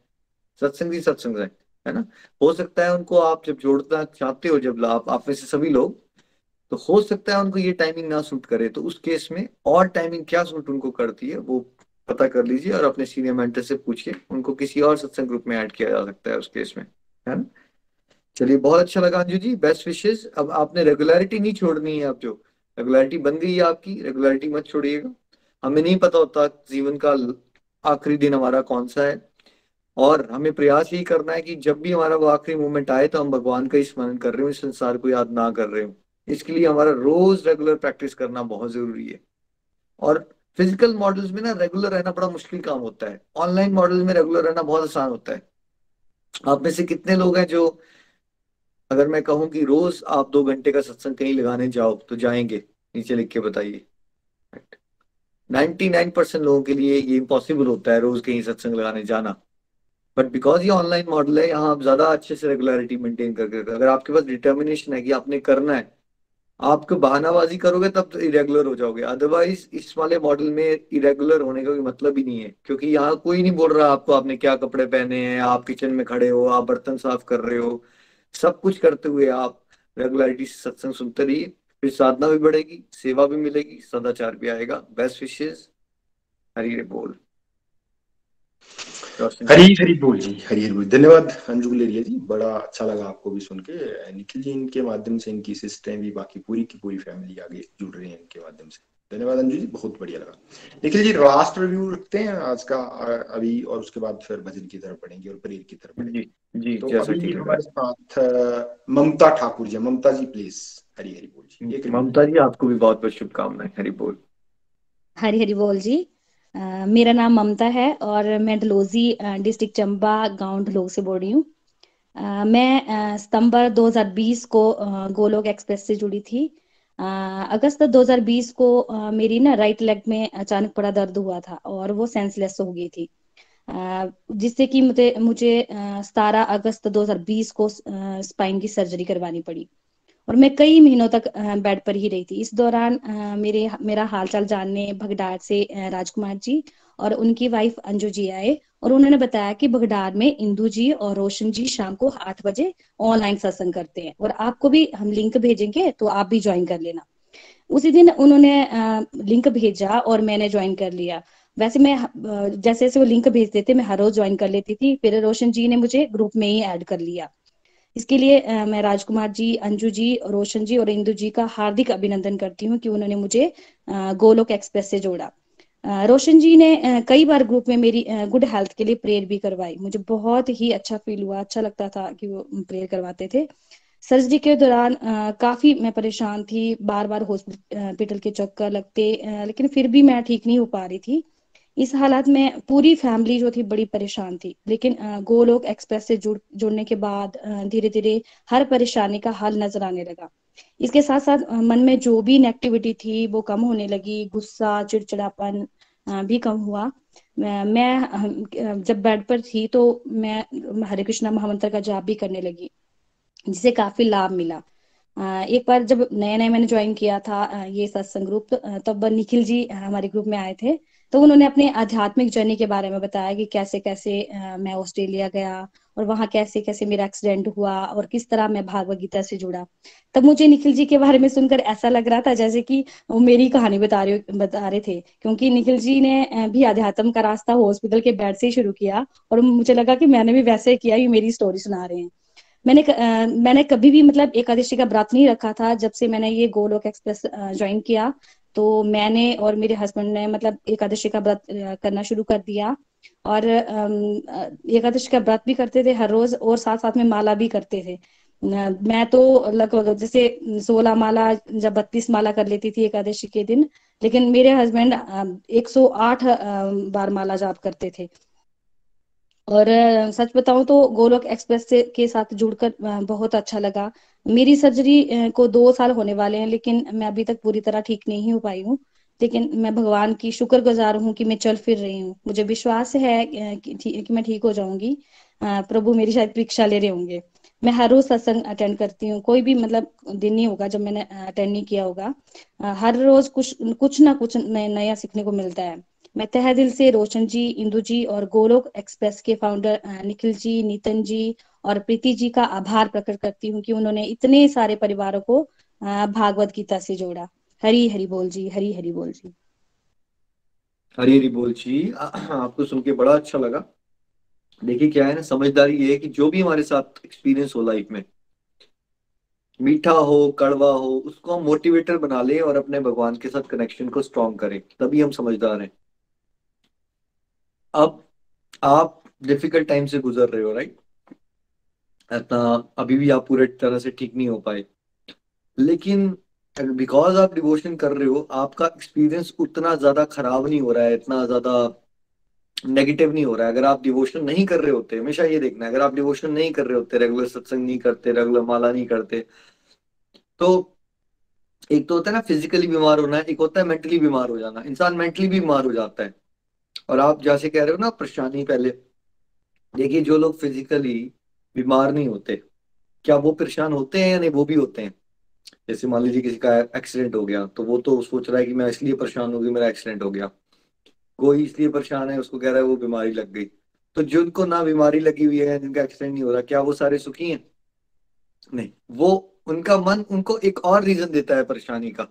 सत्संग ही सत्संग है ना। हो सकता है उनको आप जब जोड़ना चाहते हो, जब आप में से सभी लोग, तो हो सकता है उनको ये टाइमिंग ना सूट करे, तो उस केस में और टाइमिंग क्या सूट उनको करती है वो पता कर लीजिए, और अपने सीनियर मेंटर से पूछिए, उनको किसी और सत्संग ग्रुप में ऐड किया जा सकता है उस केस में, है ना। चलिए बहुत अच्छा लगा अंजू जी, बेस्ट विशेष। अब आपने रेगुलरिटी नहीं छोड़नी है, अब जो रेगुलरिटी बन गई है आपकी, रेगुलरिटी मत छोड़िएगा। हमें नहीं पता होता जीवन का आखिरी दिन हमारा कौन सा है, और हमें प्रयास यही करना है कि जब भी हमारा वो आखिरी मोमेंट आए तो हम भगवान का ही स्मरण कर रहे हो, इस संसार को याद ना कर रहे हो। इसके लिए हमारा रोज रेगुलर प्रैक्टिस करना बहुत जरूरी है। और फिजिकल मॉडल्स में ना रेगुलर रहना बड़ा मुश्किल काम होता है, ऑनलाइन मॉडल में रेगुलर रहना बहुत आसान होता है। आप में से कितने लोग हैं जो, अगर मैं कहूँ कि रोज आप 2 घंटे का सत्संग कहीं लगाने जाओ तो जाएंगे? नीचे लिख के बताइए। 99% लोगों के लिए ये इम्पॉसिबल होता है रोज कहीं सत्संग लगाने जाना, बट बिकॉज ये ऑनलाइन मॉडल है, यहाँ आप ज्यादा अच्छे से रेगुलरिटी मेंटेन करके, अगर आपके पास डिटर्मिनेशन है कि आपने करना है, आपको बहानाबाजी करोगे तब तो इरेगुलर हो जाओगे। अदरवाइज इस वाले मॉडल में इरेगुलर होने का कोई मतलब ही नहीं है, क्योंकि यहाँ कोई नहीं बोल रहा आपको आपने क्या कपड़े पहने हैं, आप किचन में खड़े हो, आप बर्तन साफ कर रहे हो, सब कुछ करते हुए आप रेगुलरिटी से सत्संग सुनते रहिए, फिर साधना भी बढ़ेगी, सेवा भी मिलेगी, सदाचार भी आएगा। बेस्ट विशेष, हरी हरी बोल।
हरी हरी बोल जी, हरी हरी बोल। धन्यवाद अंजू गुलेरिया जी, बड़ा अच्छा लगा आपको भी सुन के। निखिल जी इनके माध्यम से, इनकी सिस्टम भी, बाकी पूरी की पूरी फैमिली आगे जुड़ रही है इनके माध्यम से। धन्यवाद अंजू जी, बहुत बढ़िया लगा। निखिल जी लास्ट रिव्यू रखते हैं आज का अभी, और उसके बाद फिर भजन की तरफ बढ़ेंगे और प्रेयर की तरफ बढ़ेंगे।
जी
तो
जैसा
अभी
ठीक
हमारे साथ ममता ठाकुर जी, ममता जी प्लीज, हरी हरी बोल जी। एक
ममता जी आपको भी बहुत बहुत शुभकामनाएं, हरी बोल।
हरी हरी बोल जी। मेरा नाम ममता है और मैं डलोजी डिस्ट्रिक्ट चंबा गांव ढलोग से बोल रही हूँ। मैं सितंबर 2020 को गोलोक एक्सप्रेस से जुड़ी थी। अगस्त 2020 को मेरी ना राइट लेग में अचानक बड़ा दर्द हुआ था और वो सेंसलेस हो गई थी, जिससे कि मुझे 17 अगस्त 2020 को स्पाइन की सर्जरी करवानी पड़ी और मैं कई महीनों तक बेड पर ही रही थी। इस दौरान मेरा हालचाल जानने भगडार से राजकुमार जी और उनकी वाइफ अंजू जी आए और उन्होंने बताया कि भगडार में इंदु जी और रोशन जी शाम को 8 बजे ऑनलाइन सत्संग करते हैं और आपको भी हम लिंक भेजेंगे तो आप भी ज्वाइन कर लेना। उसी दिन उन्होंने लिंक भेजा और मैंने ज्वाइन कर लिया। वैसे मैं जैसे जैसे वो लिंक भेजते थे मैं हर रोज ज्वाइन कर लेती थी, फिर रोशन जी ने मुझे ग्रुप में ही ऐड कर लिया। इसके लिए मैं राजकुमार जी, अंजू जी, रोशन जी और इंदु जी का हार्दिक अभिनंदन करती हूँ कि उन्होंने मुझे गोलोक एक्सप्रेस से जोड़ा। रोशन जी ने कई बार ग्रुप में मेरी गुड हेल्थ के लिए प्रेयर भी करवाई। मुझे बहुत ही अच्छा फील हुआ, अच्छा लगता था कि वो प्रेयर करवाते थे। सर्जरी के दौरान काफी मैं परेशान थी, बार बार हॉस्पिटल के चक्कर लगते, लेकिन फिर भी मैं ठीक नहीं हो पा रही थी। इस हालात में पूरी फैमिली जो थी बड़ी परेशान थी, लेकिन गोलोक एक्सप्रेस से जुड़ने के बाद धीरे धीरे हर परेशानी का हल नजर आने लगा। इसके साथ साथ मन में जो भी नेगेटिविटी थी वो कम होने लगी, गुस्सा चिड़चिड़ापन भी कम हुआ। मैं जब बेड पर थी तो मैं हरे कृष्णा महामंत्र का जाप भी करने लगी, जिसे काफी लाभ मिला। एक बार जब नया नया मैंने ज्वाइन किया था ये सत्संग ग्रुप, तब निखिल जी हमारे ग्रुप में आए थे। तो उन्होंने अपने आध्यात्मिक जर्नी के बारे में बताया कि कैसे कैसे मैं ऑस्ट्रेलिया गया और वहां कैसे कैसे मेरा एक्सीडेंट हुआ और किस तरह मैं भागवत गीता से जुड़ा। तब मुझे निखिल जी के बारे में सुनकर ऐसा लग रहा था जैसे कि वो मेरी कहानी बता रहे थे, क्योंकि निखिल जी ने भी अध्यात्म का रास्ता हॉस्पिटल के बेड से ही शुरू किया और मुझे लगा कि मैंने भी वैसे ही किया, ये मेरी स्टोरी सुना रहे हैं। मैंने कभी भी मतलब एकादशी का व्रत नहीं रखा था। जब से मैंने ये गोलोक एक्सप्रेस ज्वाइन किया तो मैंने और मेरे हस्बैंड ने मतलब एकादशी का व्रत करना शुरू कर दिया। और एकादशी का व्रत भी करते थे हर रोज, और साथ साथ में माला भी करते थे। मैं तो लगभग जैसे 16 माला जब 32 माला कर लेती थी एकादशी के दिन, लेकिन मेरे हस्बैंड 108 बार माला जाप करते थे। और सच बताऊं तो गोलोक एक्सप्रेस से के साथ जुड़कर बहुत अच्छा लगा। मेरी सर्जरी को 2 साल होने वाले हैं, लेकिन मैं अभी तक पूरी तरह ठीक नहीं हो पाई हूँ। लेकिन मैं भगवान की शुक्रगुजार हूँ कि मैं चल फिर रही हूँ। मुझे विश्वास है कि मैं ठीक हो जाऊंगी। प्रभु मेरी शायद परीक्षा ले रहे होंगे। मैं हर रोज सत्संग अटेंड करती हूँ, कोई भी मतलब दिन नहीं होगा जब मैंने अटेंड नहीं किया होगा। हर रोज कुछ कुछ ना कुछ नया सीखने को मिलता है। मैं तहे दिल से रोशन जी, इंदु जी और गोलोक एक्सप्रेस के फाउंडर निखिल जी, नितिन जी और प्रीति जी का आभार प्रकट करती हूँ कि उन्होंने इतने सारे परिवारों को भागवत गीता से जोड़ा। हरी हरि बोल जी, हरी हरि बोल जी।
हरी हरी बोल जी। आपको सुन के बड़ा अच्छा लगा। देखिए क्या है ना, समझदारी ये है कि जो भी हमारे साथ एक्सपीरियंस हो लाइफ में, मीठा हो कड़वा हो, उसको हम मोटिवेटर बना लें और अपने भगवान के साथ कनेक्शन को स्ट्रॉन्ग करें, तभी हम समझदार हैं। अब आप डिफिकल्ट टाइम से गुजर रहे हो, राइट? इतना अभी भी आप पूरे तरह से ठीक नहीं हो पाए, लेकिन बिकॉज आप डिवोशन कर रहे हो, आपका एक्सपीरियंस उतना ज्यादा खराब नहीं हो रहा है, इतना ज्यादा नेगेटिव नहीं हो रहा है। अगर आप डिवोशन नहीं कर रहे होते, हमेशा ये देखना है, अगर आप डिवोशन नहीं कर रहे होते, रेगुलर सत्संग नहीं करते, रेगुलर माला नहीं करते, तो एक तो होता है ना फिजिकली बीमार होना, एक होता है मेंटली बीमार हो जाना। इंसान मेंटली भी बीमार हो जाता है। और आप जैसे कह रहे हो ना परेशानी, पहले देखिए जो लोग फिजिकली बीमार नहीं होते, क्या वो परेशान होते हैं या नहीं? वो भी होते हैं। जैसे मान लीजिए किसी का एक्सीडेंट हो गया, तो वो तो सोच रहा है कि मैं इसलिए परेशान हो गई, मेरा एक्सीडेंट हो गया। कोई इसलिए परेशान है, उसको कह रहा है वो बीमारी लग गई। तो जिनको ना बीमारी लगी हुई है, जिनका एक्सीडेंट नहीं हो रहा, क्या वो सारे सुखी हैं? नहीं। वो उनका मन उनको एक और रीजन देता है परेशानी का।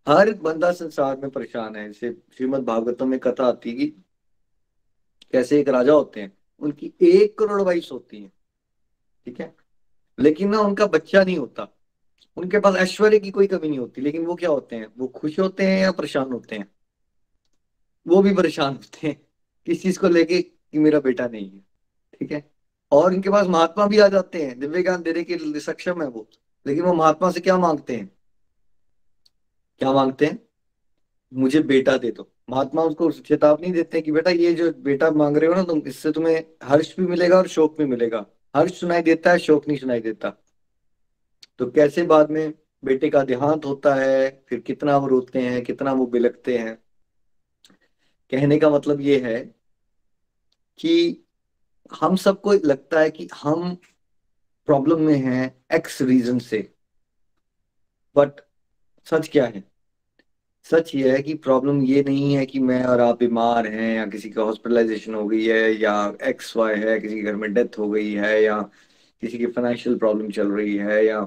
हर बंदा संसार में परेशान है। जैसे श्रीमद् भागवतम में कथा आती है कि कैसे एक राजा होते हैं, उनकी 1 करोड़ वाइफ्स होती हैं, ठीक है, लेकिन ना उनका बच्चा नहीं होता। उनके पास ऐश्वर्य की कोई कमी नहीं होती, लेकिन वो क्या होते हैं? वो खुश होते हैं या परेशान होते हैं? वो भी परेशान होते हैं किस चीज को लेके, कि मेरा बेटा नहीं है, ठीक है। और उनके पास महात्मा भी आ जाते हैं, दिव्य ज्ञान देने के लिए सक्षम है वो, लेकिन वो महात्मा से क्या मांगते हैं? क्या मांगते हैं? मुझे बेटा दे दो। महात्मा उसको चेतावनी देते हैं कि बेटा ये जो बेटा मांग रहे हो ना तुम, इससे तुम्हें हर्ष भी मिलेगा और शोक भी मिलेगा। हर्ष सुनाई देता है, शोक नहीं सुनाई देता। तो कैसे बाद में बेटे का देहांत होता है, फिर कितना वो रोते हैं, कितना वो बिलखते हैं। कहने का मतलब ये है कि हम सबको लगता है कि हम प्रॉब्लम में हैं एक्स रीजन से, बट सच क्या है? सच ये है कि प्रॉब्लम ये नहीं है कि मैं और आप बीमार हैं, या किसी का हॉस्पिटलाइजेशन हो गई है, या एक्स वाई है, किसी के घर में डेथ हो गई है, या किसी की फाइनेंशियल प्रॉब्लम चल रही है, या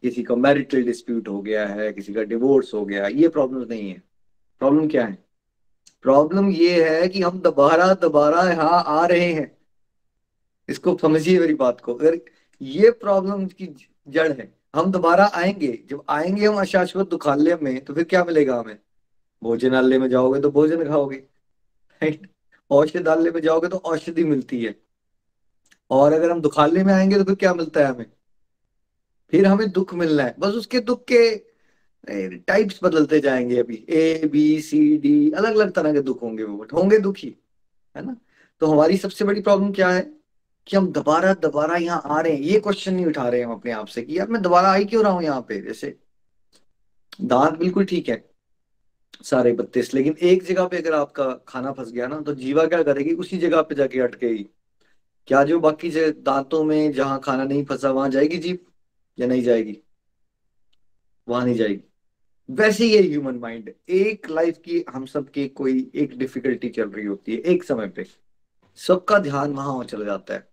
किसी का मैरिटल डिस्प्यूट हो गया है, किसी का डिवोर्स हो गया। ये प्रॉब्लम नहीं है। प्रॉब्लम क्या है? प्रॉब्लम ये है कि हम दोबारा दोबारा यहाँ आ रहे हैं। इसको समझिए मेरी बात को। अगर ये प्रॉब्लम की जड़ है, हम दोबारा आएंगे। जब आएंगे हम अशाश्वत दुखालय में, तो फिर क्या मिलेगा हमें? भोजनालय में जाओगे तो भोजन खाओगे, राइट? औषधालय में जाओगे तो औषधि मिलती है। और अगर हम दुखालय में आएंगे तो फिर क्या मिलता है हमें? फिर हमें दुख मिलना है, बस उसके दुख के टाइप्स बदलते जाएंगे। अभी ABCD अलग अलग तरह के दुख होंगे, वो बट होंगे दुखी, है ना। तो हमारी सबसे बड़ी प्रॉब्लम क्या है कि हम दोबारा दोबारा यहाँ आ रहे हैं, ये क्वेश्चन नहीं उठा रहे हैं हम अपने आप से कि यार मैं दोबारा आई क्यों रहा हूँ यहाँ पे। जैसे दांत बिल्कुल ठीक है सारे 32, लेकिन एक जगह पे अगर आपका खाना फंस गया ना, तो जीवा क्या करेगी, उसी जगह पे जाके अटकेगी। क्या जो बाकी दांतों में जहां खाना नहीं फंसा वहां जाएगी जीभ, या नहीं जाएगी? वहां नहीं जाएगी। वैसे ही ये ह्यूमन माइंड, एक लाइफ की हम सबके कोई एक डिफिकल्टी चल रही होती है, एक समय पे सबका ध्यान वहां चला जाता है।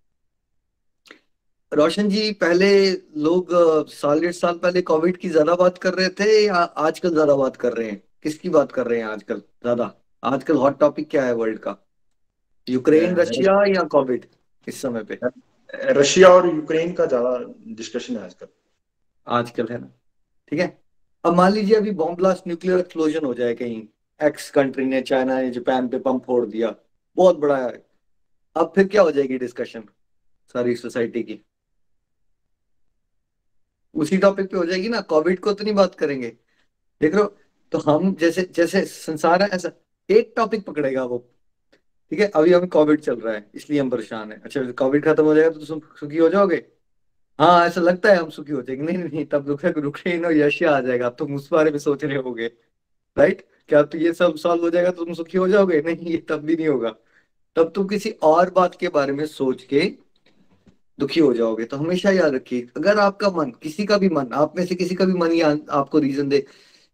रोशन जी, पहले लोग साल 1.5 साल पहले कोविड की ज्यादा बात कर रहे थे या आजकल ज्यादा बात कर रहे हैं? किसकी बात कर रहे हैं आजकल ज्यादा? आजकल हॉट टॉपिक क्या है वर्ल्ड का? यूक्रेन, रशिया या कोविड इस समय पे?
रशिया और यूक्रेन का ज्यादा डिस्कशन है आजकल।
आजकल, है ना। ठीक है, अब मान लीजिए अभी बॉम्ब ब्लास्ट, न्यूक्लियर एक्सप्लोजन हो जाए कहीं, एक्स कंट्री ने, चाइना ने जापान पे बम फोड़ दिया, बहुत बड़ा है। अब फिर क्या हो जाएगी डिस्कशन सारी सोसाइटी की? उसी टॉपिक पे हो जाएगी ना, कोविड को तो नहीं बात करेंगे। देख रहे हो, तो हम जैसे जैसे संसार है ऐसा एक टॉपिक पकड़ेगा वो। ठीक है, अभी हमें कोविड चल रहा है इसलिए हम परेशान है। अच्छा, कोविड खत्म हो जाएगा तो तुम सुखी हो जाओगे? हाँ, ऐसा लगता है हम सुखी हो जाएंगे। नहीं नहीं नहीं, तब यूक्रेन और रशिया आ जाएगा, तुम उस बारे में सोच रहे होगे, राइट? क्या तो ये सब सॉल्व हो जाएगा तो तुम सुखी हो जाओगे? नहीं, ये तब भी नहीं होगा। तब तुम किसी और बात के बारे में सोच के दुखी हो जाओगे। तो हमेशा याद रखिए, अगर आपका मन, किसी का भी मन, आप में से किसी का भी मन या आपको रीजन दे,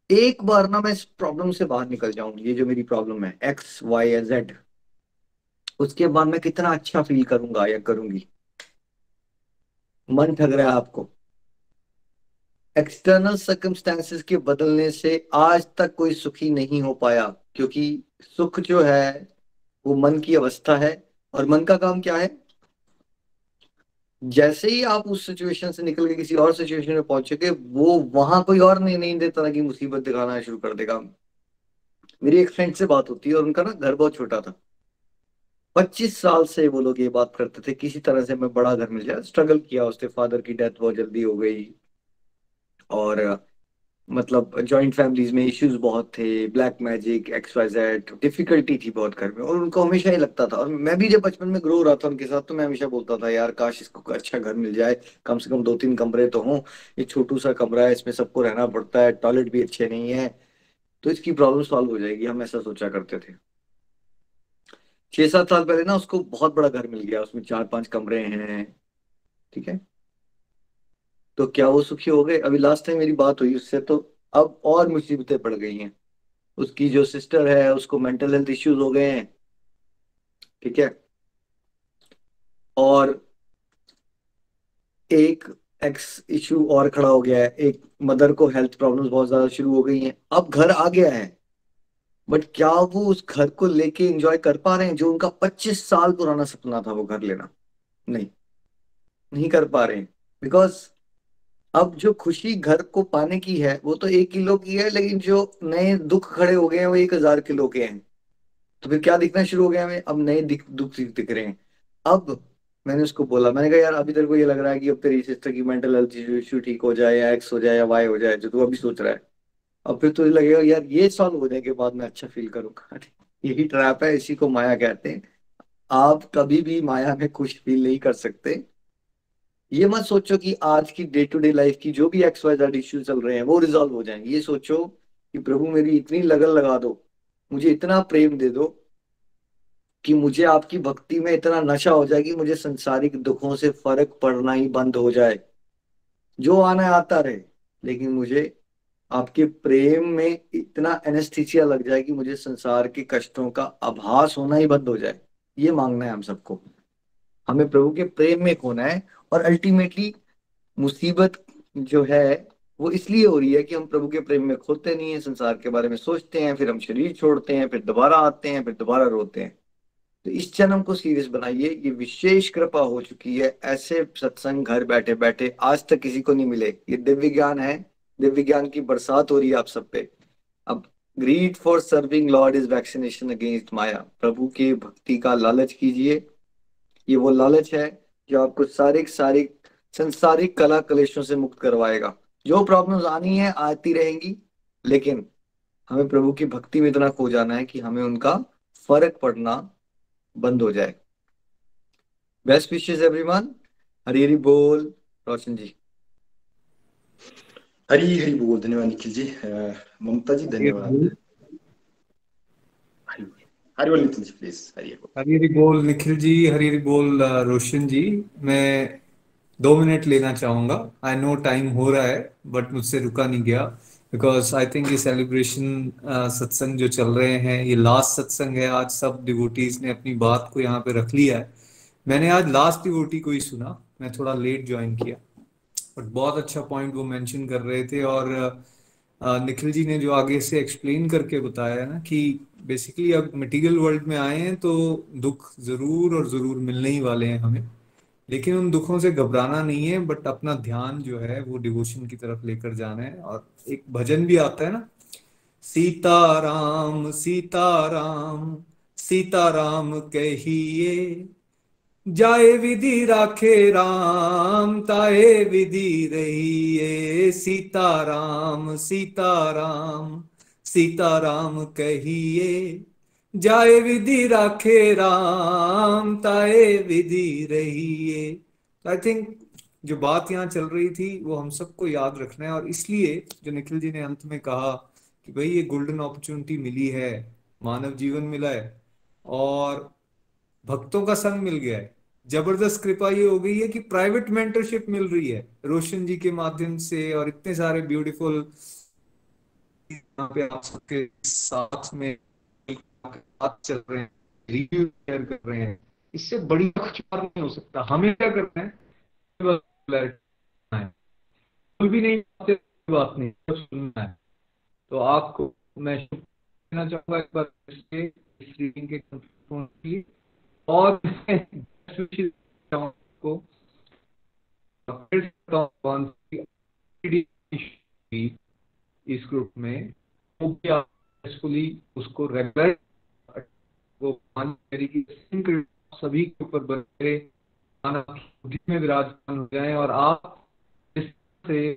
एक बार ना मैं इस प्रॉब्लम से बाहर निकल जाऊं, ये जो मेरी प्रॉब्लम है XYZ, उसके बाद मैं कितना अच्छा फील करूंगा या करूंगी। मन ठग रहा है आपको। एक्सटर्नल सर्कमस्टेंसेस के बदलने से आज तक कोई सुखी नहीं हो पाया, क्योंकि सुख जो है वो मन की अवस्था है। और मन का काम क्या है? जैसे ही आप उस सिचुएशन से निकल के किसी और सिचुएशन में पहुंचोगे, वो वहां कोई और नहीं दे तरह की मुसीबत दिखाना शुरू कर देगा। मेरी एक फ्रेंड से बात होती है और उनका ना घर बहुत छोटा था। 25 साल से वो लोग ये बात करते थे किसी तरह से मैं बड़ा घर मिल जाए। स्ट्रगल किया, उसके फादर की डेथ बहुत जल्दी हो गई, और मतलब जॉइंट फैमिलीज में इश्यूज बहुत थे, ब्लैक मैजिक, XYZ, डिफिकल्टी थी बहुत घर में। और उनको हमेशा ही लगता था, और मैं भी जब बचपन में ग्रो हो रहा था उनके साथ, तो मैं हमेशा बोलता था यार काश इसको अच्छा घर मिल जाए, कम से कम 2-3 कमरे तो हों। ये छोटू सा कमरा है, इसमें सबको रहना पड़ता है, टॉयलेट भी अच्छे नहीं है, तो इसकी प्रॉब्लम सॉल्व हो जाएगी, हम ऐसा सोचा करते थे। 6-7 साल पहले ना उसको बहुत बड़ा घर मिल गया, उसमें 4-5 कमरे हैं। ठीक है, तो क्या वो सुखी हो गए? अभी लास्ट टाइम मेरी बात हुई उससे, तो अब और मुसीबतें पड़ गई हैं। उसकी जो सिस्टर है उसको मेंटल हेल्थ इश्यूज हो गए हैं। ठीक है, और एक एक्स इशू और खड़ा हो गया है, एक मदर को हेल्थ प्रॉब्लम्स बहुत ज्यादा शुरू हो गई हैं। अब घर आ गया है, बट क्या वो उस घर को लेके एंजॉय कर पा रहे हैं? जो उनका 25 साल पुराना सपना था वो घर लेना, नहीं, नहीं कर पा रहे हैं। बिकॉज अब जो खुशी घर को पाने की है वो तो 1 किलो की है, लेकिन जो नए दुख खड़े हो गए हैं वो 1000 किलो के हैं। तो फिर क्या दिखना शुरू हो गया हमें? अब नए दुख दिख रहे हैं। अब मैंने उसको बोला, मैंने कहा यार अभी तेरे को ये लग रहा है कि अब तेरी सिस्टर की मेंटल हेल्थ इशू ठीक हो जाए, या X हो जाए या Y हो जाए, जो तू अभी सोच रहा है, अब फिर तुझे लगेगा यार ये सॉल्व होने के बाद मैं अच्छा फील करूंगा। यही ट्रैप है, इसी को माया कहते हैं। आप कभी भी माया में खुश फील नहीं कर सकते। ये मत सोचो कि आज की डे टू डे लाइफ की जो भी XYZ इश्यू चल रहे हैं वो रिजॉल्व हो जाएंगे। ये सोचो कि प्रभु मेरी इतनी लगन लगा दो, मुझे इतना प्रेम दे दो कि मुझे आपकी भक्ति में इतना नशा हो जाए कि मुझे संसारिक दुखों से फर्क पड़ना ही बंद हो जाए। जो आना है आता रहे, लेकिन मुझे आपके प्रेम में इतना एनेस्थीसिया लग जाए कि मुझे संसार के कष्टों का आभास होना ही बंद हो जाए। ये मांगना है हम सबको। हमें प्रभु के प्रेम में खोना है। और अल्टीमेटली मुसीबत जो है वो इसलिए हो रही है कि हम प्रभु के प्रेम में खोते नहीं है, संसार के बारे में सोचते हैं, फिर हम शरीर छोड़ते हैं, फिर दोबारा आते हैं, फिर दोबारा रोते हैं। तो इस जन्म को सीरियस बनाइए। ये विशेष कृपा हो चुकी है, ऐसे सत्संग घर बैठे बैठे आज तक किसी को नहीं मिले। ये दिव्य ज्ञान है, दिव्य ज्ञान की बरसात हो रही है आप सब पे। अब greed for serving lord is vaccination against maya. प्रभु की भक्ति का लालच कीजिए। ये वो लालच है जो आपको सारे संसारिक कला कलेशों से मुक्त करवाएगा। जो प्रॉब्लम्स आनी है आती रहेंगी, लेकिन हमें प्रभु की भक्ति में इतना खो जाना है कि हमें उनका फर्क पड़ना बंद हो जाए। Best wishes everyone. Hari Hari बोल। रोशन जी।
हरी हरी बोल। धन्यवाद निखिल जी। ममता जी धन्यवाद। हरी बोल निखिल जी प्लीज। हरी
हरी बोल निखिल जी, हरी बोल रोशन जी। मैं 2 मिनट लेना चाहूंगा। आई नो टाइम हो रहा है बट मुझसे रुका नहीं गया, बिकॉज आई थिंक ये सेलिब्रेशन सत्संग जो चल रहे हैं, ये लास्ट सत्संग है। आज सब डिवोटीज ने अपनी बात को यहाँ पे रख लिया है। मैंने आज लास्ट डिवोटी को ही सुना, मैं थोड़ा लेट ज्वाइन किया, बट बहुत अच्छा पॉइंट वो मेंशन कर रहे थे। और निखिल जी ने जो आगे से एक्सप्लेन करके बताया है ना कि बेसिकली अब मटेरियल वर्ल्ड में आए हैं तो दुख जरूर और जरूर मिलने ही वाले हैं हमें, लेकिन उन दुखों से घबराना नहीं है, बट अपना ध्यान जो है वो डिवोशन की तरफ लेकर जाना है। और एक भजन भी आता है ना, सीताराम सीताराम सीताराम कहिए, जाए विधि राखे राम ताए विधि रहिए। सीताराम सीताराम सीताराम कहिए, जाए विधि राखे राम ताए विधि रहिए। आई थिंक जो बात यहाँ चल रही थी वो हम सबको याद रखना है, और इसलिए जो निखिल जी ने अंत में कहा कि भाई ये गोल्डन अपॉर्चुनिटी मिली है, मानव जीवन मिला है और भक्तों का संग मिल गया है। जबरदस्त कृपा ये हो गई है कि प्राइवेट मेंटरशिप मिल रही है रोशन जी के माध्यम से, और इतने सारे ब्यूटीफुल यहाँ पे आप सबके साथ में बात चल रहे हैं, रिव्यू शेयर कर रहे हैं। इससे बड़ी कुछ बात नहीं हो सकता। हमें क्या करना है, कोई भी नहीं बात नहीं, सब सुनना है। तो आपको मैं देना चाहूंगा एक बार इस रीडिंग के और को इस ग्रुप में सक्सेसफुली उसको रेगुलर सभी के ऊपर बने बुद्धि में विराजमान हो जाए, और आप इस से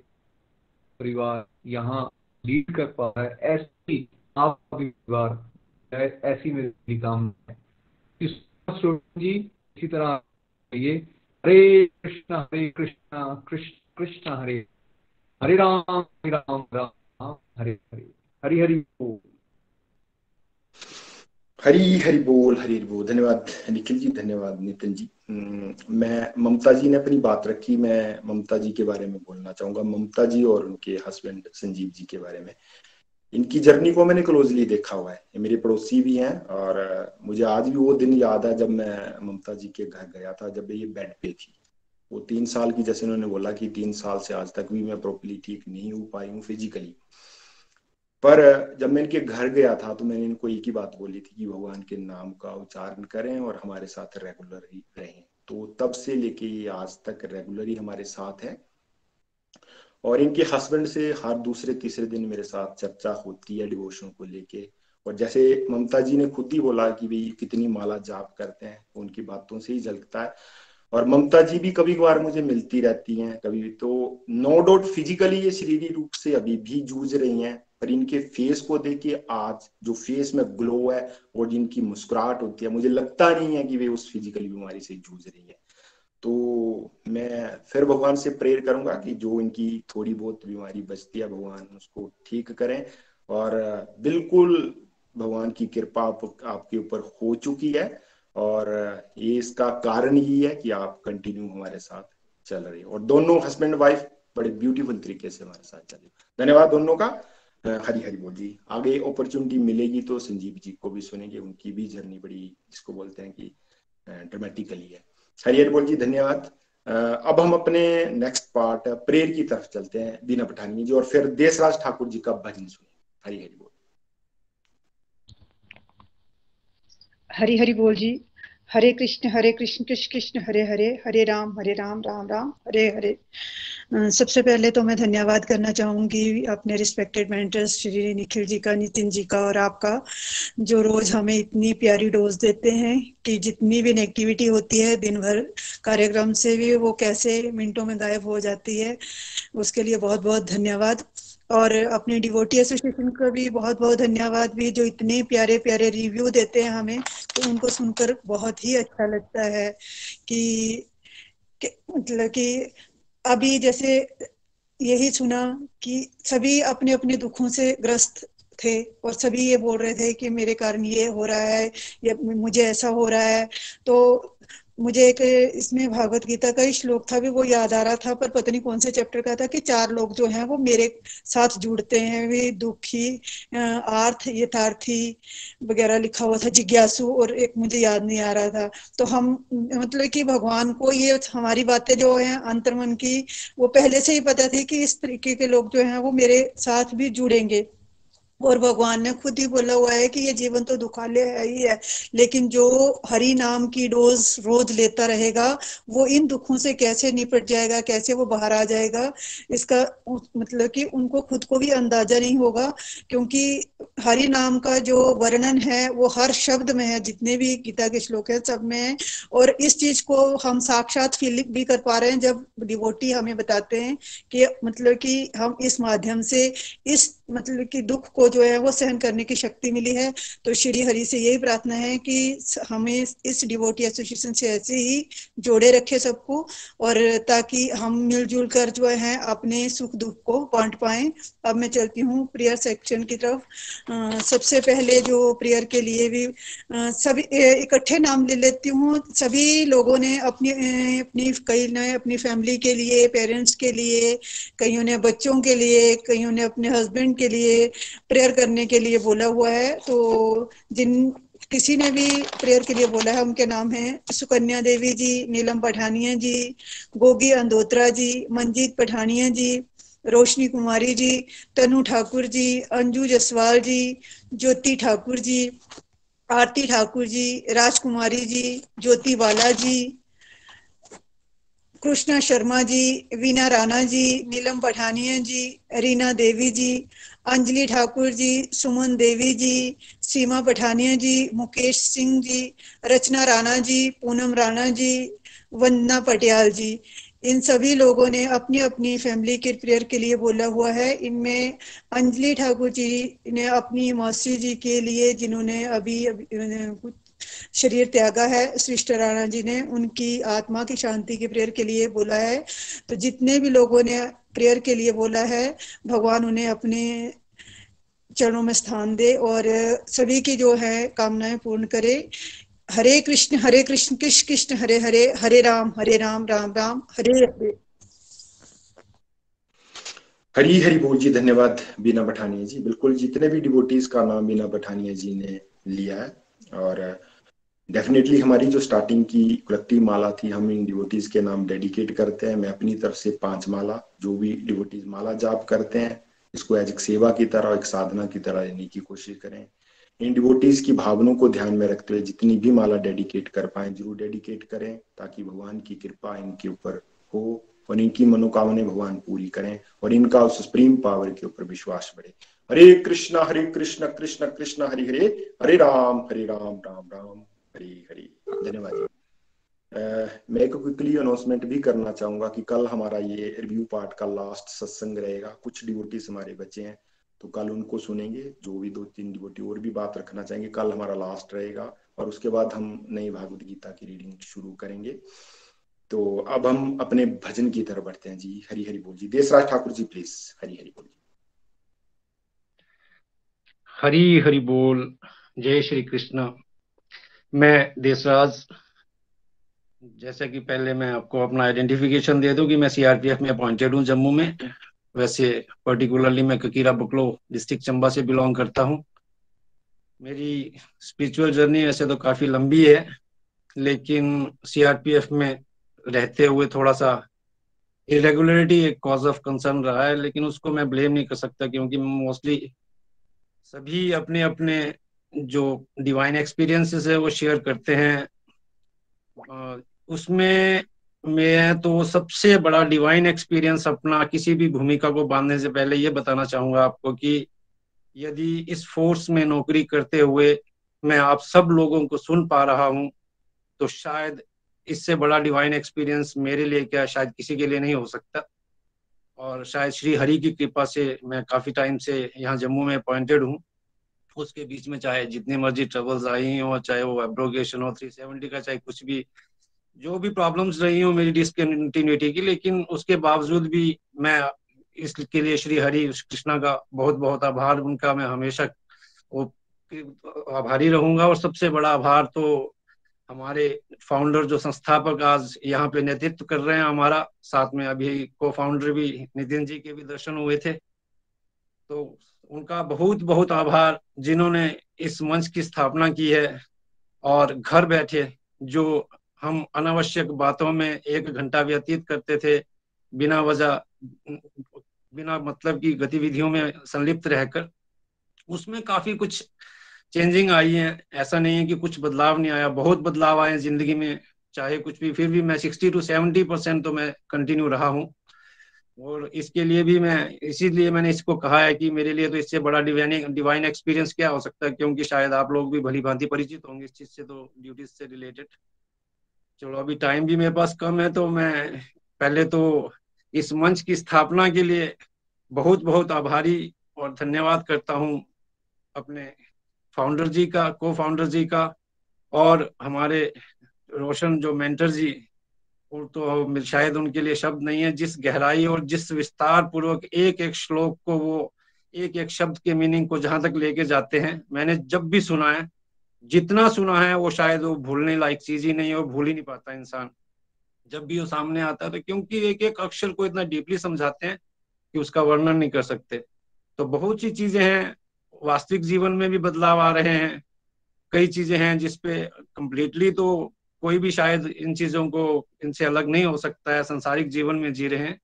परिवार यहाँ लीड कर पा रहा है, ऐसी आपका भी परिवार ऐसी मेरी कामना है। जी इसी तरह ये हरे कृष्णा कृष्ण कृष्ण हरे हरे राम राम हरे हरे। हरि हरि बोल।
हरी हरी बोल। हरी हरी बोल। धन्यवाद निखिल जी, धन्यवाद नितिन जी। मैं ममता जी ने अपनी बात रखी, मैं ममता जी के बारे में बोलना चाहूंगा। ममता जी और उनके हस्बैंड संजीव जी के बारे में, इनकी जर्नी को मैंने क्लोजली देखा हुआ है। ये मेरे पड़ोसी भी हैं, और मुझे आज भी वो दिन याद है जब मैं ममता जी के घर गया था, जब ये बेड पे थी। वो 3 साल की, जैसे उन्होंने बोला कि 3 साल से आज तक भी मैं प्रॉपर्ली ठीक नहीं हो पाई हूँ फिजिकली। पर जब मैं इनके घर गया था तो मैंने इनको एक ही बात बोली थी कि भगवान के नाम का उच्चारण करें और हमारे साथ रेगुलर ही रहें। तो तब से लेके ये आज तक रेगुलर ही हमारे साथ है, और इनके हस्बैंड से हर दूसरे तीसरे दिन मेरे साथ चर्चा होती है डिवोशन को लेके। और जैसे ममता जी ने खुद ही बोला कि भाई कितनी माला जाप करते हैं, उनकी बातों से ही झलकता है। और ममता जी भी कभी कभार मुझे मिलती रहती हैं कभी, तो नो डाउट फिजिकली ये शरीरी रूप से अभी भी जूझ रही हैं, पर इनके फेस को देख के आज जो फेस में ग्लो है और जिनकी मुस्कुराहट होती है, मुझे लगता नहीं है कि वे उस फिजिकल बीमारी से जूझ रही है। तो मैं फिर भगवान से प्रेयर करूंगा कि जो इनकी थोड़ी बहुत बीमारी बचती है भगवान उसको ठीक करें। और बिल्कुल भगवान की कृपा आपके ऊपर हो चुकी है, और ये इसका कारण ही है कि आप कंटिन्यू हमारे साथ चल रहे हो, और दोनों हस्बैंड वाइफ बड़े ब्यूटीफुल तरीके से हमारे साथ चल रहे हो। धन्यवाद दोनों का। हरी हरी बोल जी। आगे अपॉर्चुनिटी मिलेगी तो संजीव जी को भी सुनेंगे, उनकी भी जर्नी बड़ी जिसको बोलते हैं कि ड्रामेटिकली है। हरी हरी बोल जी, धन्यवाद। अब हम अपने नेक्स्ट पार्ट प्रेयर की तरफ चलते हैं, दीना पठानी जी, और फिर देशराज ठाकुर जी का भजन सुने। हरी हरी बोल।
हरी हरी बोल जी। हरे कृष्ण कृष्ण कृष्ण हरे हरे, हरे राम राम राम हरे हरे। सबसे पहले तो मैं धन्यवाद करना चाहूंगी अपने रिस्पेक्टेड मेंटर्स श्री निखिल जी का, नितिन जी का और आपका, जो रोज हमें इतनी प्यारी डोज देते हैं कि जितनी भी नेगेटिविटी होती है दिन भर कार्यक्रम से भी वो कैसे मिनटों में गायब हो जाती है। उसके लिए बहुत बहुत धन्यवाद। और अपने डिवोटी एसोसिएशन का भी बहुत बहुत धन्यवाद भी, जो इतने प्यारे प्यारे रिव्यू देते हैं हमें, तो उनको सुनकर बहुत ही अच्छा लगता है कि मतलब कि अभी जैसे यही सुना कि सभी अपने अपने दुखों से ग्रस्त थे और सभी ये बोल रहे थे कि मेरे कारण ये हो रहा है या मुझे ऐसा हो रहा है। तो मुझे एक इसमें भागवत गीता का ही श्लोक था भी वो याद आ रहा था, पर पता नहीं कौन से चैप्टर का था, कि 4 लोग जो हैं वो मेरे साथ जुड़ते हैं, वे दुखी, आर्थ, यथार्थी वगैरह लिखा हुआ था, जिज्ञासु, और एक मुझे याद नहीं आ रहा था। तो हम मतलब कि भगवान को ये हमारी बातें जो है अंतर्मन की, वो पहले से ही पता थी कि इस तरीके के लोग जो हैं वो मेरे साथ भी जुड़ेंगे। और भगवान ने खुद ही बोला हुआ है कि ये जीवन तो दुखालय है ही है, लेकिन जो हरि नाम की डोज रोज लेता रहेगा वो इन दुखों से कैसे निपट जाएगा, कैसे वो बाहर आ जाएगा, इसका मतलब कि उनको खुद को भी अंदाजा नहीं होगा। क्योंकि हरि नाम का जो वर्णन है वो हर शब्द में है, जितने भी गीता के श्लोक है सब में है। और इस चीज को हम साक्षात फील भी कर पा रहे हैं जब डिवोटी हमें बताते हैं कि मतलब कि हम इस माध्यम से इस मतलब कि दुख को जो है वो सहन करने की शक्ति मिली है। तो श्री हरि से यही प्रार्थना है कि हमें इस डिवोटी एसोसिएशन से ऐसे ही जोड़े रखे सबको, और ताकि हम मिलजुल कर जो है अपने सुख दुख को बांट पाएं। अब मैं चलती हूँ प्रेयर सेक्शन की तरफ। सबसे पहले जो प्रेयर के लिए भी सभी इकट्ठे नाम ले लेती हूँ। सभी लोगों ने अपनी अपनी कई ने अपनी फैमिली के लिए, पेरेंट्स के लिए, कईयों ने बच्चों के लिए, कईयों ने अपने हस्बैंड के लिए प्रेयर करने के लिए बोला हुआ है। तो जिन किसी ने भी प्रेयर के लिए बोला है उनके नाम है सुकन्या देवी जी, नीलम पठानिया जी, गोगी अंदोत्रा जी, मंजीत पठानिया जी, रोशनी कुमारी जी, तनु ठाकुर जी, अंजू जसवाल जी, ज्योति ठाकुर जी, आरती ठाकुर जी, राजकुमारी जी, ज्योति बाला जी, कृष्णा शर्मा जी, वीना राणा जी, नीलम पठानिया जी, रीना देवी जी, अंजलि ठाकुर जी, सुमन देवी जी, सीमा पठानिया जी, मुकेश सिंह जी, रचना राणा जी, पूनम राणा जी, वंदना पटियाल जी। इन सभी लोगों ने अपनी अपनी फैमिली के प्रेयर के लिए बोला हुआ है। इनमें अंजलि ठाकुर जी ने अपनी मौसी जी के लिए, जिन्होंने अभी कुछ शरीर त्यागा है, सिस्टर राणा जी ने, उनकी आत्मा की शांति की प्रेयर के लिए बोला है। तो जितने भी लोगों ने प्रेयर के लिए बोला है, भगवान उन्हें अपने चरणों में स्थान दे और सभी की जो है कामनाएं पूर्ण करे। हरे कृष्ण कृष्ण कृष्ण हरे हरे, हरे राम राम राम हरे हरे।
हरी हरी बोल जी। धन्यवाद बीना पठानिया जी। बिल्कुल जितने भी डिवोटीज का नाम बीना पठानिया जी ने लिया है, और डेफिनेटली हमारी जो स्टार्टिंग की कलेक्टिव माला थी, हम इन डिवोटीज के नाम डेडिकेट करते हैं। मैं अपनी तरफ से 5 माला, जो भी डिवोटीज माला जाप करते हैं, इसको एज एक सेवा की तरह, एक साधना की तरह लेने की कोशिश करें। इन डिवोटीज की भावनाओं को ध्यान में रखते हुए जितनी भी माला डेडिकेट कर पाए जरूर डेडिकेट करें, ताकि भगवान की कृपा इनके ऊपर हो और इनकी मनोकामनाएं भगवान पूरी करें और इनका उस सुप्रीम पावर के ऊपर विश्वास बढ़े। हरे कृष्णा कृष्ण कृष्ण हरे हरे, हरे राम राम राम हरे हरे। धन्यवाद जी। मैं एक क्विकली अनाउंसमेंट भी करना चाहूंगा कि कल हमारा ये रिव्यू पार्ट का लास्ट सत्संग रहेगा। कुछ डिवोटीज हमारे बचे हैं तो कल उनको सुनेंगे। जो भी 2-3 डिवोटी और भी बात रखना चाहेंगे, कल हमारा लास्ट रहेगा और उसके बाद हम नई भागवत गीता की रीडिंग शुरू करेंगे। तो अब हम अपने भजन की तरफ बढ़ते हैं जी। हरि हरि बोल जी। देशराज ठाकुर जी प्लीज। हरि हरि बोल जी।
हरि हरि बोल। जय श्री कृष्ण। मैं देशराज, जैसे कि पहले मैं आपको अपना आइडेंटिफिकेशन दे दूं कि मैं सीआरपीएफ में अपॉइंटेड हूं जम्मू में। वैसे पर्टिकुलरली मैं ककीरा बकलो डिस्ट्रिक्ट चंबा से बिलोंग करता हूं। मेरी स्पिरिचुअल जर्नी वैसे तो काफी लंबी है, लेकिन सीआरपीएफ में रहते हुए थोड़ा सा इरेगुलरिटी एक कॉज ऑफ कंसर्न रहा है, लेकिन उसको मैं ब्लेम नहीं कर सकता क्योंकि मोस्टली सभी अपने अपने जो डिवाइन एक्सपीरियंसेस है वो शेयर करते हैं। उसमें मैं तो सबसे बड़ा डिवाइन एक्सपीरियंस अपना किसी भी भूमिका को बांधने से पहले ये बताना चाहूंगा आपको कि यदि इस फोर्स में नौकरी करते हुए मैं आप सब लोगों को सुन पा रहा हूं, तो शायद इससे बड़ा डिवाइन एक्सपीरियंस मेरे लिए क्या शायद किसी के लिए नहीं हो सकता। और शायद श्री हरि की कृपा से मैं काफी टाइम से यहाँ जम्मू में अपॉइंटेड हूँ। उसके बीच में चाहे जितनी मर्जी ट्रबल्स आई हो, चाहे वो एब्रोगेशन हो 370 का, चाहे कुछ भी जो भी प्रॉब्लम्स रही हो मेरी डिसकंटिन्यूटी की, लेकिन उसके बावजूद भी मैं इसके लिए श्री हरि कृष्णा का बहुत बहुत आभार, उनका मैं हमेशा वो आभारी रहूंगा। और सबसे बड़ा आभार तो हमारे फाउंडर जो संस्थापक आज यहाँ पे नेतृत्व कर रहे हैं हमारा, साथ में अभी को फाउंडर भी नितिन जी के भी दर्शन हुए थे, तो उनका बहुत बहुत आभार जिन्होंने इस मंच की स्थापना की है। और घर बैठे जो हम अनावश्यक बातों में 1 घंटा व्यतीत करते थे, बिना वजह बिना मतलब की गतिविधियों में संलिप्त रहकर, उसमें काफी कुछ चेंजिंग आई है। ऐसा नहीं है कि कुछ बदलाव नहीं आया, बहुत बदलाव आए जिंदगी में, चाहे कुछ भी, फिर भी मैं 60 to 70% तो मैं कंटिन्यू रहा हूँ। और इसके लिए भी मैं, इसीलिए मैंने इसको कहा है कि मेरे लिए तो इससे बड़ा डिवाइन एक्सपीरियंस क्या हो सकता है, क्योंकि शायद आप लोग भी भली भांति परिचित होंगे इस चीज से, तो ड्यूटीज से रिलेटेड। चलो अभी टाइम भी मेरे पास कम है, तो मैं पहले तो इस मंच की स्थापना के लिए बहुत बहुत आभारी और धन्यवाद करता हूँ अपने फाउंडर जी का, को फाउंडर जी का, और हमारे रोशन जो मेंटर जी, और तो शायद उनके लिए शब्द नहीं है, जिस गहराई और जिस विस्तार पूर्वक एक एक श्लोक को, वो एक एक शब्द के मीनिंग को जहां तक लेके जाते हैं, मैंने जब भी सुना है, जितना सुना है, वो शायद वो भूलने लायक चीज ही नहीं है, वो भूल ही नहीं पाता इंसान जब भी वो सामने आता है। तो क्योंकि एक एक अक्षर को इतना डीपली समझाते हैं कि उसका वर्णन नहीं कर सकते। तो बहुत सी चीजें हैं, वास्तविक जीवन में भी बदलाव आ रहे हैं, कई चीजें हैं जिसपे कंप्लीटली तो कोई भी शायद इन चीजों को, इनसे अलग नहीं हो सकता है, संसारिक जीवन में जी रहे हैं।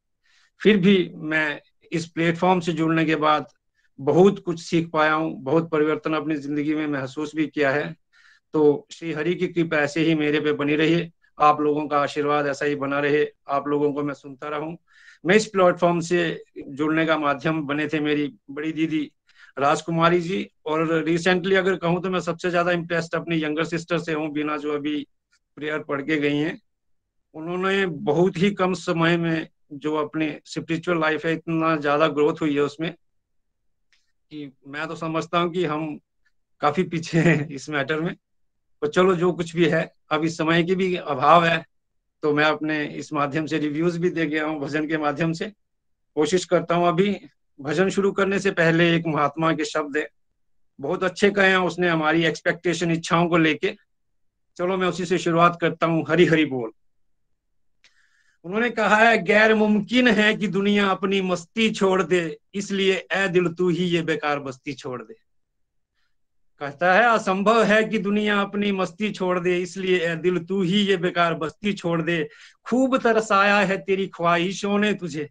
फिर भी मैं इस प्लेटफॉर्म से जुड़ने के बाद बहुत कुछ सीख पाया हूँ, बहुत परिवर्तन अपनी जिंदगी में महसूस भी किया है। तो श्री हरि की कृपा ऐसे ही मेरे पे बनी रही, आप लोगों का आशीर्वाद ऐसा ही बना रहे, आप लोगों को मैं सुनता रहूं। मैं इस प्लेटफॉर्म से जुड़ने का माध्यम बने थे मेरी बड़ी दीदी राजकुमारी जी, और रिसेंटली अगर कहूँ तो मैं सबसे ज्यादा इम्प्रेस्ड अपनी यंगर सिस्टर से हूँ, बीना, जो अभी प्रेयर पढ़ के गई हैं। उन्होंने बहुत ही कम समय में जो अपनी स्पिरिचुअल लाइफ है, इतना ज्यादा ग्रोथ हुई है उसमें कि मैं तो समझता हूँ कि हम काफी पीछे हैं इस मैटर में। तो चलो जो कुछ भी है, अब इस समय की भी अभाव है, तो मैं अपने इस माध्यम से रिव्यूज भी दे गया हूँ भजन के माध्यम से। कोशिश करता हूँ, अभी भजन शुरू करने से पहले एक महात्मा के शब्द है, बहुत अच्छे कहे हैं उसने हमारी एक्सपेक्टेशन, इच्छाओं को लेके। चलो मैं उसी से शुरुआत करता हूँ। हरि हरि बोल। उन्होंने कहा है, गैर मुमकिन है कि दुनिया अपनी मस्ती छोड़ दे, इसलिए ए दिल तू ही ये बेकार बस्ती छोड़ दे। कहता है, असंभव है कि दुनिया अपनी मस्ती छोड़ दे, इसलिए ए दिल तू ही ये बेकार बस्ती छोड़ दे। खूब तरसाया है तेरी ख्वाहिशों ने तुझे,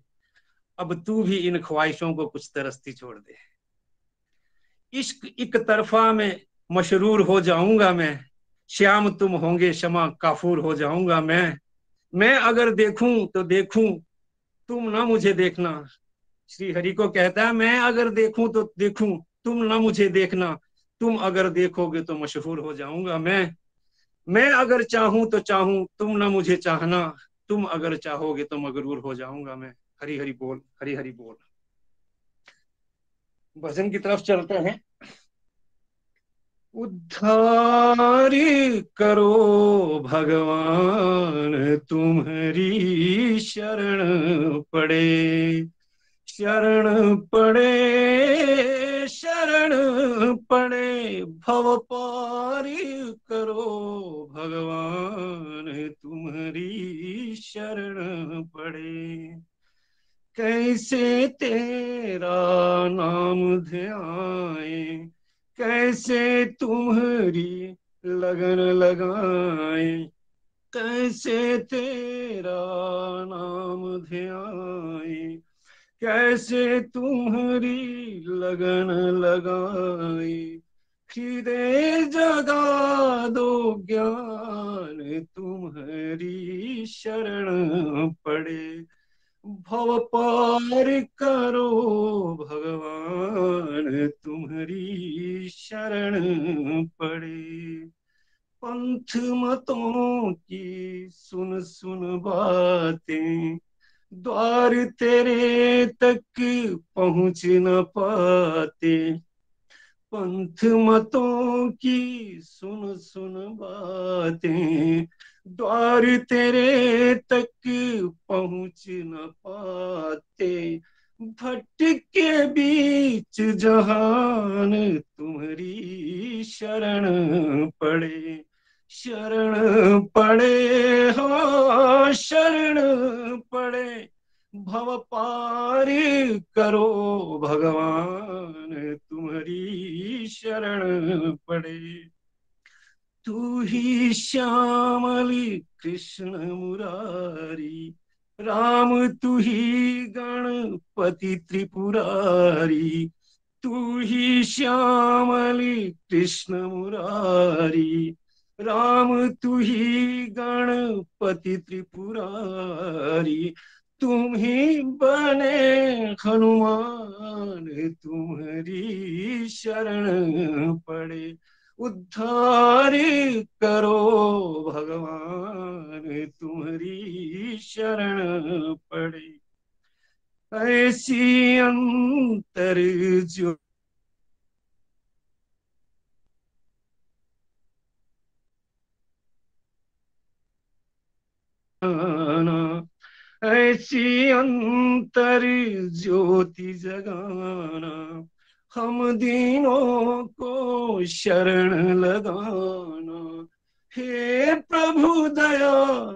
अब तू भी इन ख्वाहिशों को कुछ तरसती छोड़ दे। इश्क एक तरफा में मशरूर हो जाऊंगा मैं, श्याम तुम होंगे शमा काफूर हो जाऊंगा मैं अगर देखूं तो देखूं, तुम ना मुझे देखना। श्री हरि को कहता है, मैं अगर देखूं तो देखूं, तुम ना मुझे देखना, तुम अगर देखोगे तो मशहूर हो जाऊंगा मैं अगर चाहूं तो चाहूं, तुम ना मुझे चाहना, तुम अगर चाहोगे तो मगरूर हो जाऊंगा मैं। हरि हरि बोल, हरि हरि बोल। भजन की तरफ चलते हैं। उद्धार करो भगवान तुम्हारी शरण पड़े, शरण पड़े, शरण पड़े, भव पार करो भगवान तुम्हारी शरण पड़े। कैसे तेरा नाम ध्याए, कैसे तुम्हारी लगन लगाए, कैसे तेरा नाम ध्याए, कैसे तुम्हारी लगन लगाए, हृदय जगा दो ज्ञान तुम्हारी शरण पड़े, भव पार करो भगवान तुम्हारी शरण पड़े। पंथ मतों की सुन सुन बातें, द्वार तेरे तक पहुंच न पाते। पंथ मतों की सुन सुन बातें, द्वार तेरे तक पहुंच न पाते। भटके बीच जहान तुम्हारी शरण पड़े, शरण पड़े हो शरण पड़े। भव पार करो भगवान तुम्हारी शरण पड़े। तू ही श्यामली कृष्ण मुरारी, राम तू ही गणपति त्रिपुरारी। तू ही श्यामली कृष्ण मुरारी, राम तू ही गणपति त्रिपुरारी। तुम ही बने हनुमान तुम्हारी शरण पड़े, उद्धार करो भगवान तुम्हारी शरण पड़े। ऐसी अंतर जो ऐसी अंतर ज्योति जगाना, हम दीनों को शरण लगाना। हे प्रभु दया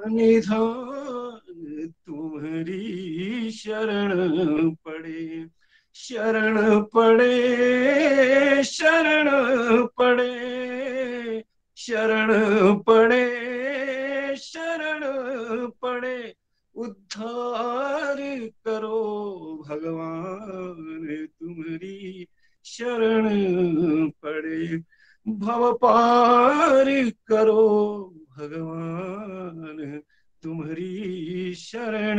निधान तुम्हारी शरण पड़े, शरण पड़े शरण पड़े, शरण पड़े शरण पड़े। उद्धार करो भगवान तुम्हारी शरण पड़े, भव पार करो भगवान तुम्हारी शरण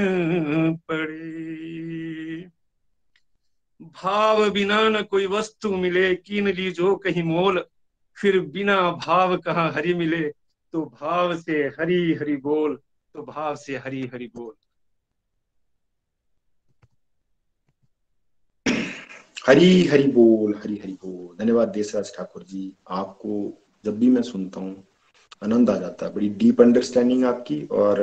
पड़े। भाव बिना न कोई वस्तु मिले, कीन लीजो कहीं मोल। फिर बिना भाव कहाँ हरि मिले, तो भाव से हरि हरि बोल, तो भाव से हरि हरि बोल।
हरी हरि बोल, हरी हरि बोल। धन्यवाद देसराज ठाकुर जी। आपको जब भी मैं सुनता हूँ आनंद आ जाता है, बड़ी डीप अंडरस्टैंडिंग आपकी। और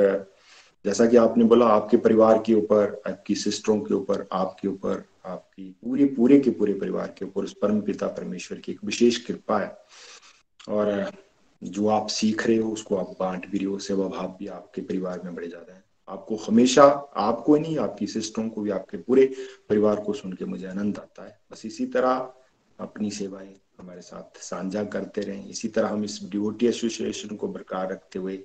जैसा कि आपने बोला, आपके परिवार के ऊपर, आपकी सिस्टरों के ऊपर, आपके ऊपर, आपकी पूरे के पूरे परिवार के ऊपर उस परम पिता परमेश्वर की एक विशेष कृपा है। और जो आप सीख रहे हो उसको आप बांट भी रहे हो। सेवा भाव भी आपके परिवार में बड़े ज्यादा है। आपको हमेशा, आपको नहीं, आपकी सिस्टरों को भी, आपके पूरे परिवार को सुन के मुझे आनंद आता है। बस इसी तरह अपनी सेवाएं हमारे साथ साझा करते रहें। इसी तरह हम इस डिवोटी एसोसिएशन को बरकरार रखते हुए,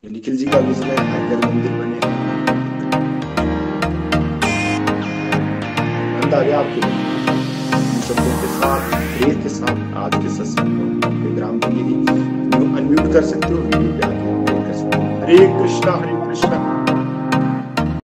निखिल जी का विजन है हर घर मंदिर बने। आनंद आ गया आपको शब्दों के साथ, प्रेम के साथ आज के सत्संग को विराम देंगे। अनम्यूट कर सकते हो, वीडियो पे आके कर सकते हो। हरे कृष्णा